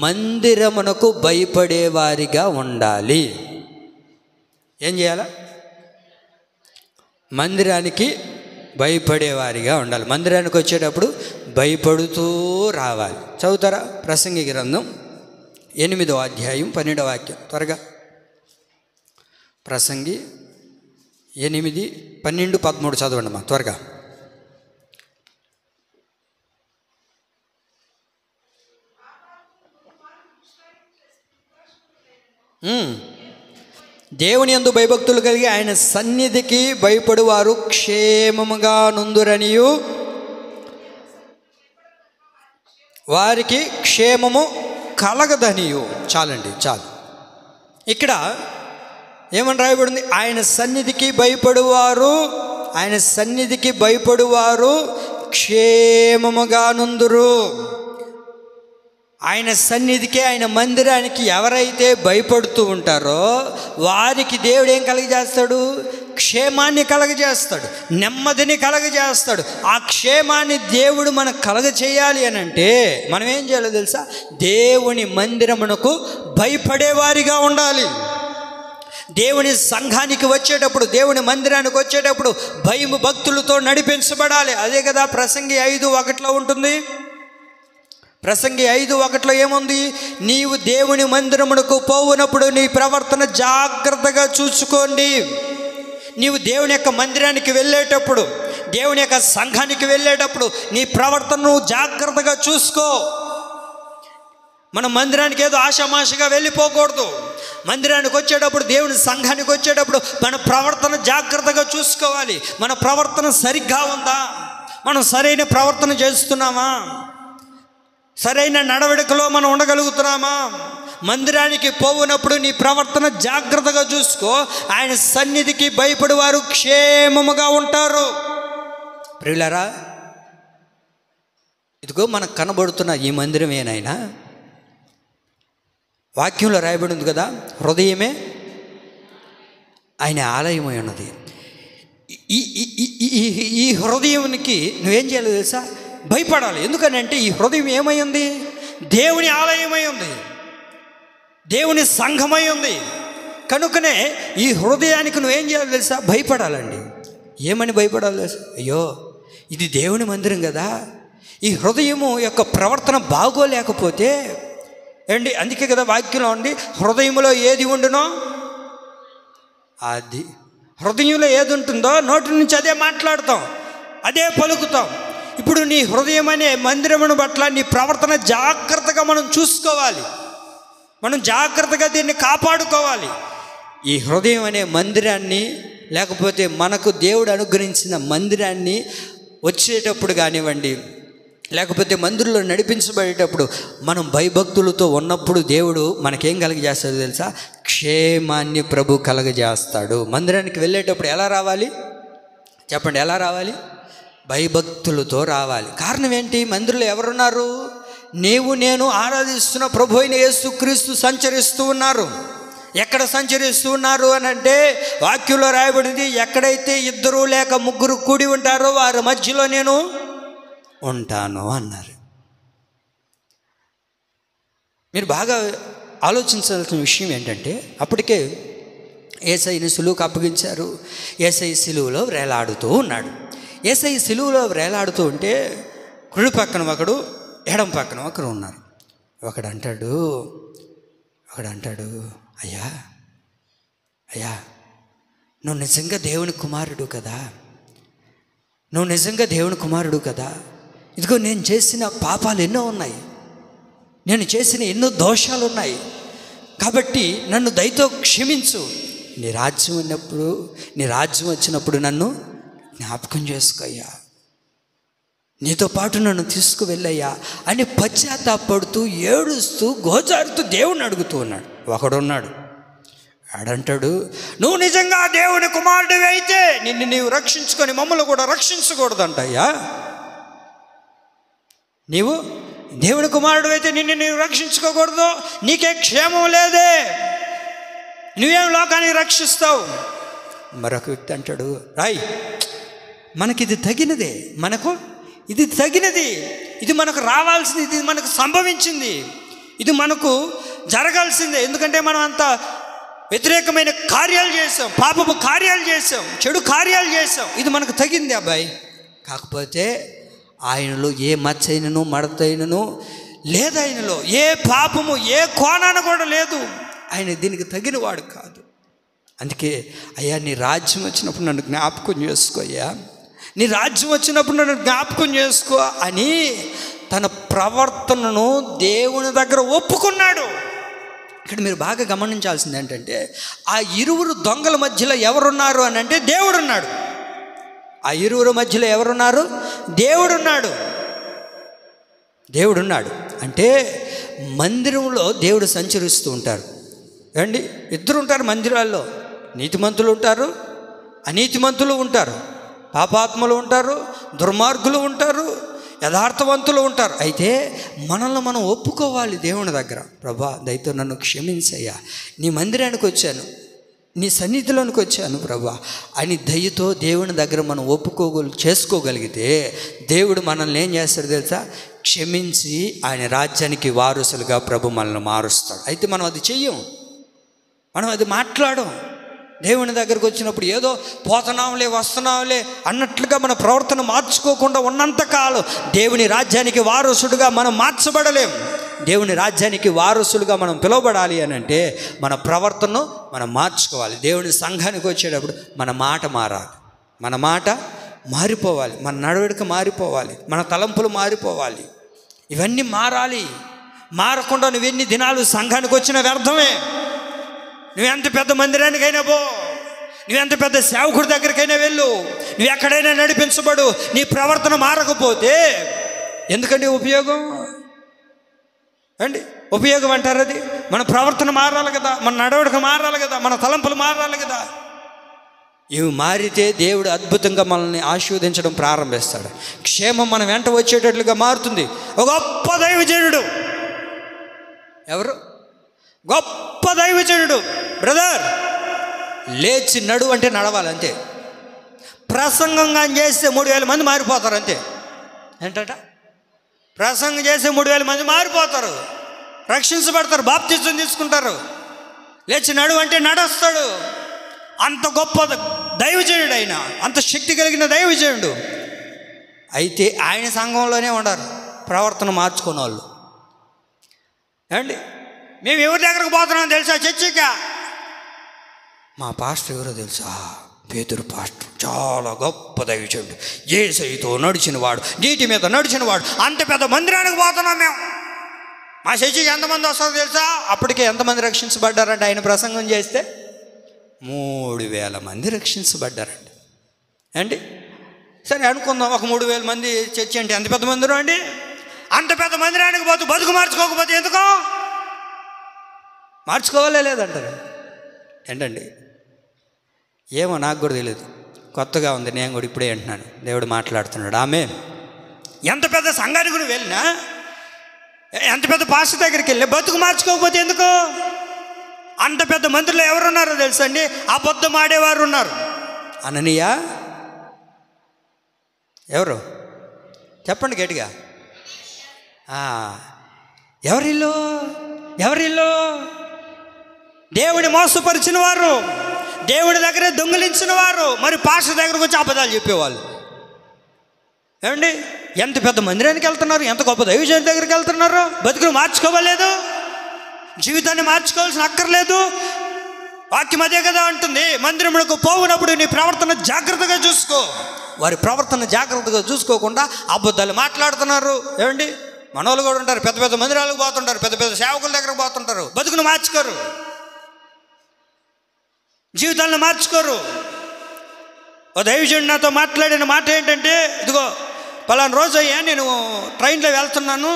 మందిరమునకు భయపడేవారిగా ఉండాలి. ఏం చేయాలా? మందిరానికి భయపడేవారిగా ఉండాలి. మందిరానికి వచ్చేటప్పుడు భయపడుతూ రావాలి. చదువుతారా? ప్రసంగి గ్రంథం 8వ అధ్యాయం 12వ వాక్యం త్వరగా. ప్రసంగి 8, 12, 13 చదవండి మా త్వరగా. దేవుని యందు భయభక్తులు కలిగి ఆయన సన్నిధికి భయపడువారు క్షేమముగా నుందురనియు వారికి క్షేమము కలగదనియు. చాలండి, చాలు. ఇక్కడ ఏమని రాయబడింది? ఆయన సన్నిధికి భయపడువారు క్షేమముగా నుందురు. ఆయన సన్నిధికి, ఆయన మందిరానికి ఎవరైతే భయపడుతూ ఉంటారో వారికి దేవుడు ఏం కలగజేస్తాడు? క్షేమాన్ని కలగజేస్తాడు, నెమ్మదిని కలగజేస్తాడు. ఆ క్షేమాన్ని దేవుడు మనకు కలగజేయాలి అని అంటే మనం ఏం చేయాలో తెలుసా? దేవుని మందిరమునకు భయపడేవారిగా ఉండాలి. దేవుని సంఘానికి వచ్చేటప్పుడు, దేవుని మందిరానికి వచ్చేటప్పుడు భయము భక్తులతో నడిపించబడాలి. అదే కదా ప్రసంగి 5:1 ఉంటుంది. ప్రసంగి 5:1 ఏముంది? నీవు దేవుని మందిరమునకు పోవునప్పుడు నీ ప్రవర్తన జాగ్రత్తగా చూసుకోండి. నీవు దేవుని యొక్క మందిరానికి వెళ్ళేటప్పుడు, దేవుని యొక్క సంఘానికి వెళ్ళేటప్పుడు నీ ప్రవర్తనను జాగ్రత్తగా చూసుకో. మనం మందిరానికి ఏదో ఆషామాషిగా వెళ్ళిపోకూడదు. మందిరానికి వచ్చేటప్పుడు, దేవుని సంఘానికి వచ్చేటప్పుడు మన ప్రవర్తన జాగ్రత్తగా చూసుకోవాలి. మన ప్రవర్తన సరిగ్గా ఉందా? మనం సరైన ప్రవర్తన చేస్తున్నామా? సరైన నడవడికలో మనం ఉండగలుగుతున్నామా? మందిరానికి పోవునప్పుడు నీ ప్రవర్తన జాగ్రత్తగా చూసుకో. ఆయన సన్నిధికి భయపడేవారు క్షేమముగా ఉంటారు. ప్రియులారా, ఇదిగో మనకు కనబడుతున్న ఈ మందిరం ఏనైనా వాక్యంలో రాయబడి ఉంది కదా, హృదయమే ఆయన ఆలయమై ఉన్నది. ఈ హృదయానికి నువ్వేం చేయాలి తెలుసా? భయపడాలి. ఎందుకనంటే ఈ హృదయం ఏమై ఉంది? దేవుని ఆలయమై ఉంది, దేవుని సంఘమై ఉంది. కనుకనే ఈ హృదయానికి నువ్వేం చేయాలి తెలుసా? భయపడాలండి. ఏమని భయపడాలి తెలుసా? అయ్యో, ఇది దేవుని మందిరం కదా, ఈ హృదయము యొక్క ప్రవర్తన బాగోలేకపోతే అండి. అందుకే కదా వాక్యంలో ఉంది, హృదయంలో ఏది ఉండునో అది. హృదయంలో ఏది ఉంటుందో నోటి నుంచి అదే మాట్లాడతాం, అదే పలుకుతాం. ఇప్పుడు నీ హృదయం అనే మందిరమును పట్ల నీ ప్రవర్తన జాగ్రత్తగా మనం చూసుకోవాలి. మనం జాగ్రత్తగా దీన్ని కాపాడుకోవాలి. ఈ హృదయం అనే మందిరాన్ని, లేకపోతే మనకు దేవుడు అనుగ్రహించిన మందిరాన్ని వచ్చేటప్పుడు కానివ్వండి, లేకపోతే మందిరంలో నడిపించబడేటప్పుడు మనం భయభక్తులతో ఉన్నప్పుడు దేవుడు మనకేం కలగజేస్తాడు తెలుసా? క్షేమాన్ని ప్రభు కలగజేస్తాడు. మందిరానికి వెళ్ళేటప్పుడు ఎలా రావాలి చెప్పండి? ఎలా రావాలి? భయభక్తులతో రావాలి. కారణం ఏంటి? మందిరంలో ఎవరున్నారు? నీవు నేను ఆరాధిస్తున్న ప్రభు అయిన యేసుక్రీస్తు సంచరిస్తూ ఉన్నారు. ఎక్కడ సంచరిస్తూ ఉన్నారు అని అంటే వాక్యంలో రాయబడింది, ఎక్కడైతే 2 లేక 3 కూడి ఉంటారో వారి మధ్యలో నేను ఉంటాను అన్నారు. మీరు బాగా ఆలోచించాల్సిన విషయం ఏంటంటే, అప్పటికే యేసయ్యని సిలువకు అప్పగించారు. యేసయ్య సిలువలో వేలాడుతూ ఉన్నాడు. యేసయ్య సిలువలో వేలాడుతూ ఉంటే కుడి పక్కన ఒకడు, ఎడం పక్కన ఒకరు ఉన్నారు. ఒకడు అంటాడు, అయ్యా అయ్యా, నువ్వు నిజంగా దేవుని కుమారుడు కదా, నువ్వు నిజంగా దేవుని కుమారుడు కదా. ఇదిగో నేను చేసిన పాపాలు ఎన్నో ఉన్నాయి, నేను చేసిన ఎన్నో దోషాలు ఉన్నాయి, కాబట్టి నన్ను దయతో క్షమించు. నీ రాజ్యం వచ్చినప్పుడు నన్ను జ్ఞాపకం చేసుకోయ్యా, నీతో పాటు నన్ను తీసుకువెళ్ళయ్యా అని పశ్చాత్తాపడుతూ ఏడుస్తూ గోజారుతూ దేవుణ్ణి అడుగుతూ ఉన్నాడు. ఒకడున్నాడు, ఆడంటాడు, నువ్వు నిజంగా దేవుని కుమారుడివి అయితే నిన్ను నీవు రక్షించుకొని మమ్మల్ని కూడా రక్షించకూడదంటయ్యా. నీవు దేవుని కుమారుడు అయితే నిన్ను నీవు రక్షించుకోకూడదు, నీకే క్షేమం లేదే, నువ్వేం లోకాన్ని రక్షిస్తావు. మరొక వ్యక్తి అంటాడు, రాయ్, మనకిది తగినదే, ఇది తగినది, ఇది మనకు రావాల్సింది, ఇది మనకు సంభవించింది, ఇది మనకు జరగాల్సిందే. ఎందుకంటే మనం అంత వ్యతిరేకమైన కార్యాలు చేసాం, పాపపు కార్యాలు చేసాం, చెడు కార్యాలు చేసాం. ఇది మనకు తగింది అబ్బాయి. కాకపోతే ఆయనలో ఏ మచ్చైనను మడతైనను లేదు, ఆయనలో ఏ పాపము ఏ కోణాన కూడా లేదు. ఆయన దీనికి తగిన వాడు కాదు. అందుకే అయ్యా నీ రాజ్యం వచ్చినప్పుడు నన్ను జ్ఞాపకం చేసుకో, అయ్యా నీ రాజ్యం వచ్చినప్పుడు నన్ను జ్ఞాపకం చేసుకో అని తన ప్రవర్తనను దేవుని దగ్గర ఒప్పుకున్నాడు. ఇక్కడ మీరు బాగా గమనించాల్సింది ఏంటంటే, ఆ ఇరువురు దొంగల మధ్యలో ఎవరున్నారు అని అంటే దేవుడున్నాడు. ఆ ఇరువురు మధ్యలో ఎవరున్నారు? దేవుడున్నాడు. దేవుడున్నాడు అంటే మందిరంలో దేవుడు సంచరిస్తూ ఉంటారు. ఏమండి, ఇద్దరు ఉంటారు మందిరాల్లో. నీతిమంతులు ఉంటారు, అనీతిమంతులు ఉంటారు, పాపాత్ములు ఉంటారు, దుర్మార్గులు ఉంటారు, యథార్థవంతులు ఉంటారు. అయితే మనల్ని మనం ఒప్పుకోవాలి దేవుని దగ్గర. ప్రభా దయతో నన్ను క్షమించయ్యా, నీ మందిరానికి వచ్చాను, నీ సన్నిధిలోనికి వచ్చాను ప్రభా అని దయతో దేవుని దగ్గర మనం చేసుకోగలిగితే దేవుడు మనల్ని ఏం చేస్తాడు తెలుసా? క్షమించి ఆయన రాజ్యానికి వారసులుగా ప్రభు మనల్ని మారుస్తాడు. అయితే మనం అది చెయ్యం, మనం అది మాట్లాడం. దేవుని దగ్గరకు వచ్చినప్పుడు ఏదో పోతున్నాంలే వస్తున్నాంలే అన్నట్లుగా మన ప్రవర్తన మార్చుకోకుండా ఉన్నంతకాలం దేవుని రాజ్యానికి వారసుడుగా మనం మార్చబడలేం. దేవుని రాజ్యానికి వారసులుగా మనం పిలువబడాలి అని అంటే మన ప్రవర్తనను మనం మార్చుకోవాలి. దేవుని సంఘానికి వచ్చేటప్పుడు మన మాట మారాలి, మన మాట మారిపోవాలి, మన నడవడిక మారిపోవాలి, మన తలంపులు మారిపోవాలి. ఇవన్నీ మారాలి. మారకుండా నువ్వెన్ని దినాలు సంఘానికి వచ్చిన వ్యర్థమే. నువ్వెంత పెద్ద మందిరానికైనా పో, నువ్వెంత పెద్ద సేవకుడి దగ్గరికైనా వెళ్ళు, నువ్వు ఎక్కడైనా నడిపించబడు, నీ ప్రవర్తన మారకపోతే ఎందుకండి ఉపయోగం అండి? ఉపయోగం అంటారు అది. మన ప్రవర్తన మారాలి కదా, మన నడవడిక మారాలి కదా, మన తలంపులు మారాలి కదా. ఇవి మారితే దేవుడు అద్భుతంగా మనల్ని ఆశీర్వదించడం ప్రారంభిస్తాడు. క్షేమం మన వెంట వచ్చేటట్లుగా మారుతుంది. ఒక గొప్ప దైవజనుడు, ఎవరు? గొప్ప దైవజనుడు. బ్రదర్ లేచి నడు అంటే నడవాలి అంతే. ప్రసంగంగా చేస్తే 3000 మంది మారిపోతారు అంతే. ఏంటట? ప్రసంగం చేస్తే 3000 మంది మారిపోతారు, రక్షించబడతారు, బాప్తిజం తీసుకుంటారు. లేచి నడు అంటే నడుస్తాడు. అంత గొప్ప దైవజనుడు ఆయన, అంత శక్తి కలిగిన దైవజనుడు. అయితే ఆయన సంఘంలోనే ఉండరు ప్రవర్తన మార్చుకునే వాళ్ళు. ఏమండి, మేము ఎవరి దగ్గరకు పోతున్నాం తెలుసా? చర్చిక. మా పాస్టర్ ఎవరో తెలుసా? పేతురు పాస్టర్. చాలా గొప్ప దైవజనుడు, యేసయ్యతో నడిచినవాడు, నీటి మీద నడిచినవాడు. అంత పెద్ద మందిరానికి పోతున్నాం మేము. మా చర్చికి ఎంతమంది వస్తారో తెలుసా? అప్పటికే ఎంతమంది రక్షించబడ్డారంటే ఆయన ప్రసంగం చేస్తే 3000 మంది రక్షించబడ్డారండి. అండి సరే అనుకుందాం, ఒక 3000 మంది చర్చి అంటే ఎంత పెద్ద మందిరం అండి? అంత పెద్ద మందిరానికి పోతూ బతుకు మార్చుకోకపోతే ఎందుకో? మార్చుకోవాలే లేదంటారు. ఏంటండి ఏమో నాకు కూడా తెలియదు, కొత్తగా ఉంది, నేను కూడా ఇప్పుడే అంటున్నాను. దేవుడు మాట్లాడుతున్నాడు. ఆమె ఎంత పెద్ద సంఘానికి నువ్వు వెళ్ళినా, ఎంత పెద్ద పాస్టర్ దగ్గరికి వెళ్ళి బతుకు మార్చుకోకపోతే ఎందుకు? అంత పెద్ద మందిలో ఎవరున్నారో తెలుసా అండి? అబద్ధం ఆడేవారు ఉన్నారు. అననీయ ఎవరు చెప్పండి గట్టిగా. ఎవరిల్లు? దేవుని మోసపరిచిన వారు, దేవుడి దగ్గరే దొంగిలించిన వారు, మరి పాస్టర్ దగ్గరకు వచ్చి అబద్ధాలు చెప్పేవాళ్ళు. ఏమండి ఎంత పెద్ద మందిరానికి వెళ్తున్నారు, ఎంత గొప్ప దైవజనుడి దగ్గరికి వెళ్తున్నారు. బతుకులు మార్చుకోవలేదు, జీవితాన్ని మార్చుకోవాల్సిన అక్కర్లేదు. వాక్యం అదే కదా అంటుంది, మందిరములకు పోవునప్పుడు నీ ప్రవర్తన జాగ్రత్తగా చూసుకో. వారి ప్రవర్తన జాగ్రత్తగా చూసుకోకుండా అబద్ధాలు మాట్లాడుతున్నారు. ఏమండి మనోళ్ళు కూడా ఉంటారు, పెద్ద పెద్ద మందిరాలకు పోతుంటారు, పెద్ద పెద్ద సేవకుల దగ్గరకు పోతుంటారు, బతుకును మార్చుకోరు, జీవితాలను మార్చుకోరు. ఓ దైవజనుడు నాతో మాట్లాడిన మాట ఏంటంటే, ఇదిగో పలానా రోజు అయ్యా నేను ట్రైన్లో వెళ్తున్నాను,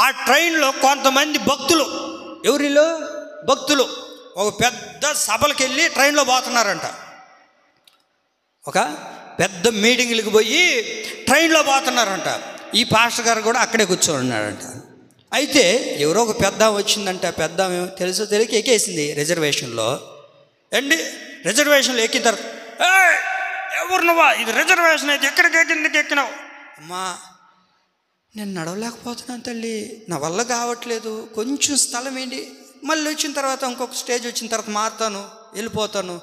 ఆ ట్రైన్లో కొంతమంది భక్తులు, ఎవరిలో భక్తులు ఒక పెద్ద సభలకు వెళ్ళి ట్రైన్లో పోతున్నారంట. ఒక పెద్ద మీటింగ్లకు పోయి ట్రైన్లో పోతున్నారంట. ఈ పాస్టర్ గారు కూడా అక్కడే కూర్చొని ఉన్నారంట. అయితే ఎవరో ఒక పెద్ద వచ్చిందంట. పెద్ద తెలుసో తెలియక ఎక్కేసింది రిజర్వేషన్లో. అండి రిజర్వేషన్లో ఎక్కిన తర్వాత, ఎవరు నువ్వా, ఇది రిజర్వేషన్ అయితే ఎక్కడికి ఎక్కినావు? అమ్మా నేను నడవలేకపోతున్నాను తల్లి, నా వల్ల కావట్లేదు, కొంచెం స్థలం ఏంటి మళ్ళీ వచ్చిన తర్వాత ఇంకొక స్టేజ్ వచ్చిన తర్వాత మారుతాను, వెళ్ళిపోతాను.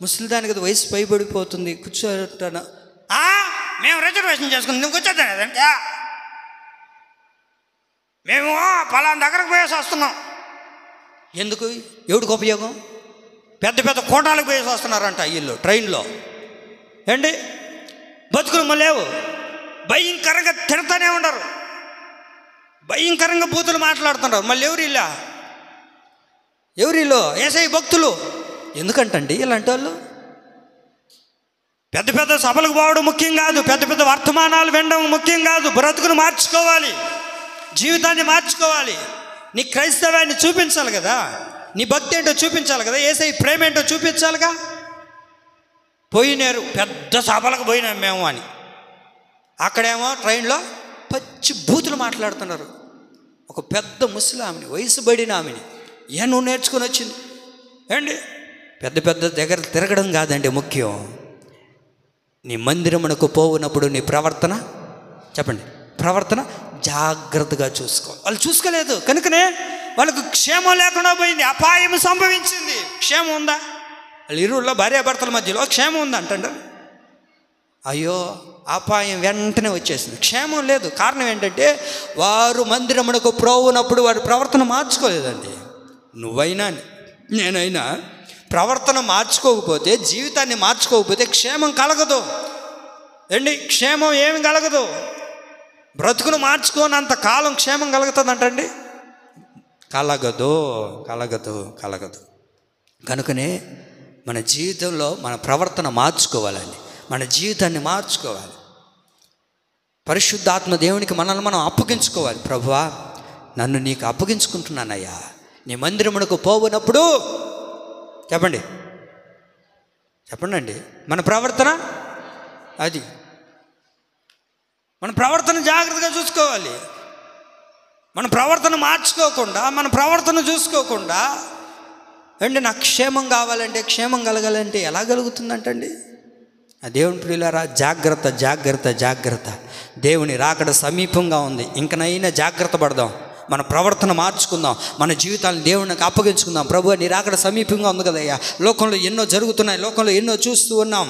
ముసలిదానికి కదా వయసు పైబడిపోతుంది, కూర్చోటాను. మేము రిజర్వేషన్ చేసుకుని నువ్వు కూర్చోద్దానంటే మేము పలానా దగ్గరకు పోయేసి వస్తున్నాం. ఎందుకు? ఎవడికి ఉపయోగం? పెద్ద పెద్ద కోటాలకు పోయేసి వస్తున్నారంట వీళ్ళు ట్రైన్లో. ఏంటి బతుకులు లేవు, భయంకరంగా తిడతానే ఉండరు, భయంకరంగా బూతులు మాట్లాడుతున్నారు. మళ్ళీ ఎవరిలో యేసయ్య భక్తులు. ఎందుకంటండి ఇలాంటి వాళ్ళు? పెద్ద పెద్ద సభలకు పోవడం ముఖ్యం కాదు, పెద్ద పెద్ద వర్తమానాలు వినడం ముఖ్యం కాదు. బ్రతుకును మార్చుకోవాలి, జీవితాన్ని మార్చుకోవాలి. నీ క్రైస్తవాన్ని చూపించాలి కదా, నీ భక్తి ఏంటో చూపించాలి కదా, యేసయ్య ప్రేమ ఏంటో చూపించాలిగా. పోయినారు పెద్ద సభలకు పోయినాం మేము అని, అక్కడేమో ట్రైన్లో పచ్చి బూతులు మాట్లాడుతున్నారు. ఒక పెద్ద ముసలామిని, వయసు పడిన ఆమెని, నువ్వు నేర్చుకొని వచ్చింది ఏంటి? పెద్ద పెద్ద దగ్గర తిరగడం కాదండి ముఖ్యం. నీ మందిరమునకు పోవునప్పుడు నీ ప్రవర్తన, చెప్పండి, ప్రవర్తన జాగ్రత్తగా చూసుకో. వాళ్ళు చూసుకోలేదు కనుకనే వాళ్ళకు క్షేమం లేకుండా పోయింది, అపాయం సంభవించింది. క్షేమం ఉందా? వాళ్ళు ఇరువుల్లో భార్యాభర్తల మధ్యలో క్షేమం ఉందా అంటండి? అయ్యో, అపాయం వెంటనే వచ్చేసింది, క్షేమం లేదు. కారణం ఏంటంటే వారు మందిరమునకు పోవునప్పుడు వారి ప్రవర్తన మార్చుకోలేదండి. నువ్వైనా నేనైనా ప్రవర్తన మార్చుకోకపోతే, జీవితాన్ని మార్చుకోకపోతే క్షేమం కలగదు అండి. క్షేమం ఏమి కలగదు. బ్రతుకును మార్చుకోనంత కాలం క్షేమం కలుగుతుందంటండి? కలగదు. కనుకనే మన జీవితంలో మన ప్రవర్తన మార్చుకోవాలండి, మన జీవితాన్ని మార్చుకోవాలి. పరిశుద్ధాత్మ దేవునికి మనల్ని మనం అప్పగించుకోవాలి. ప్రభువా, నన్ను నీకు అప్పగించుకుంటున్నానయ్యా. నీ మందిరమునకు పోవునప్పుడు చెప్పండి అండి, మన ప్రవర్తన అది, మన ప్రవర్తన జాగ్రత్తగా చూసుకోవాలి. మన ప్రవర్తన మార్చుకోకుండా, మన ప్రవర్తన చూసుకోకుండా అండి నాకు క్షేమం కావాలంటే, క్షేమం కలగాలంటే ఎలా కలుగుతుందంటండి? ఆ దేవుని ప్రియులారా, జాగ్రత్త. దేవుని రాకడ సమీపంగా ఉంది. ఇంకనైనా జాగ్రత్త పడదాం, మన ప్రవర్తన మార్చుకుందాం, మన జీవితాలను దేవునికి అప్పగించుకుందాం. ప్రభువా, నీ రాకడ సమీపంగా ఉంది కదయ్యా, లోకంలో ఎన్నో జరుగుతున్నాయి, లోకంలో ఎన్నో చూస్తూ ఉన్నాం.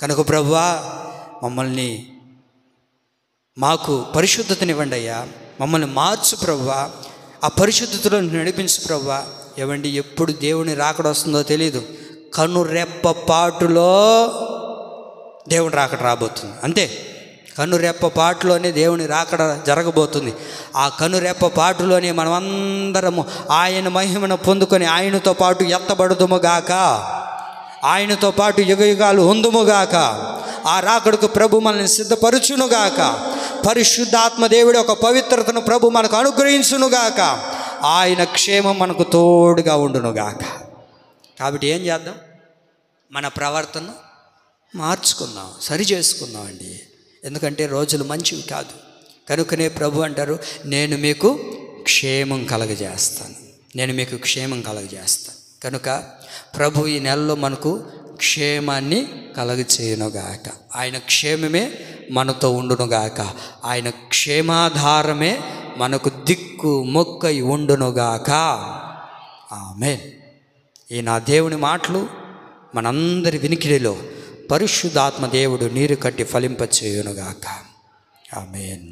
కనుక ప్రభువా, మాకు పరిశుద్ధతనివ్వండి అయ్యా, మమ్మల్ని మార్చు ప్రభువా, ఆ పరిశుద్ధతలో నడిపించు ప్రభువా. ఏవండి, ఎప్పుడు దేవుని రాకడ వస్తుందో తెలియదు. కనురెప్ప పాటులో దేవుని రాకడ రాబోతుంది, అంతే. కనురెప్ప పాటులోనే దేవుని రాకడ జరగబోతుంది. ఆ కనురెప్ప పాటులోనే మనమందరము ఆయన మహిమను పొందుకొని ఆయనతో పాటు ఎత్తబడుదుముగాక, ఆయనతో పాటు యుగయుగాలు ఉందుముగాక. ఆ రాకడకు ప్రభు మనల్ని సిద్ధపరచునుగాక. పరిశుద్ధాత్మ దేవుడి ఒక పవిత్రతను ప్రభు మనకు అనుగ్రహించునుగాక. ఆయన క్షేమం మనకు తోడుగా ఉండునుగాక. కాబట్టి ఏం చేద్దాం? మన ప్రవర్తన మార్చుకుందాం, సరి చేసుకుందాం అండి. ఎందుకంటే రోజులు మంచివి కాదు. కనుకనే ప్రభు అంటారు, నేను మీకు క్షేమం కలగజేస్తాను. కనుక ప్రభు ఈ నెలలో మనకు క్షేమాన్ని కలగచేయునుగాక. ఆయన క్షేమమే మనతో ఉండునుగాక. ఆయన క్షేమాధారమే మనకు దిక్కు మొక్కై ఉండునుగాక. ఆమేన్. ఈ నా దేవుని మాటలు మనందరి వినికిడిలో పరిశుద్ధాత్మ దేవుడు నీరు కట్టి ఫలింపచేయునుగాక. ఆమేన్.